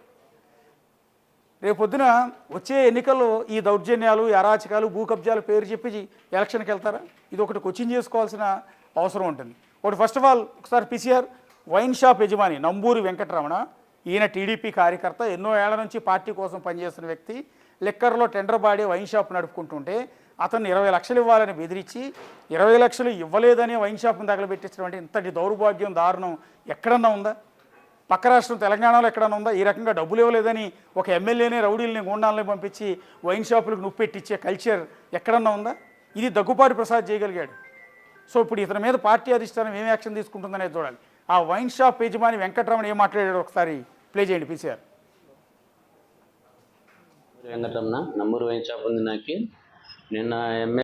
రేపొద్దున వచ్చే ఎన్నికల్లో ఈ దౌర్జన్యాలు, అరాచకాలు, భూ కబ్జాలు పేరు చెప్పి ఎలక్షన్కి వెళ్తారా? ఇది ఒకటి క్వశ్చన్ చేసుకోవాల్సిన అవసరం ఉంటుంది. ఒకటి ఫస్ట్ ఆఫ్ ఆల్ ఒకసారి పిసిఆర్ వైన్ షాప్ యజమాని నంబూరి వెంకటరమణ, ఈయన టీడీపీ కార్యకర్త, ఎన్నో ఏళ్ల నుంచి పార్టీ కోసం పనిచేస్తున్న వ్యక్తి. లిక్కర్లో టెండర్ బాడీ వైన్ షాప్ నడుపుకుంటుంటే అతన్ని 20 లక్షలు ఇవ్వాలని బెదిరించి 20 లక్షలు ఇవ్వలేదని వైన్ షాప్ని తగలబెట్టించడం అంటే ఇంతటి దౌర్భాగ్యం, దారుణం ఎక్కడన్నా ఉందా? పక్క రాష్ట్రం తెలంగాణలో ఎక్కడైనా ఉందా? ఈ రకంగా డబ్బులు ఇవ్వలేదని ఒక ఎమ్మెల్యేనే రౌడీల్ని గూండాలని పంపించి వైన్ షాపులకు నుప్పెట్టించే కల్చర్ ఎక్కడన్నా ఉందా? ఇది దగ్గుపాటి ప్రసాద్ చేయగలిగాడు. సో ఇప్పుడు ఇతని మీద పార్టీ అధిష్టానం ఏం యాక్షన్ తీసుకుంటుందనేది చూడాలి. ఆ వైన్ షాప్ యజమాని వెంకటరమణ ఏం మాట్లాడాడు ఒకసారి ప్లే చేయండి PCR. Venkataramana number wine shop ఉంది నాకు. నిన్న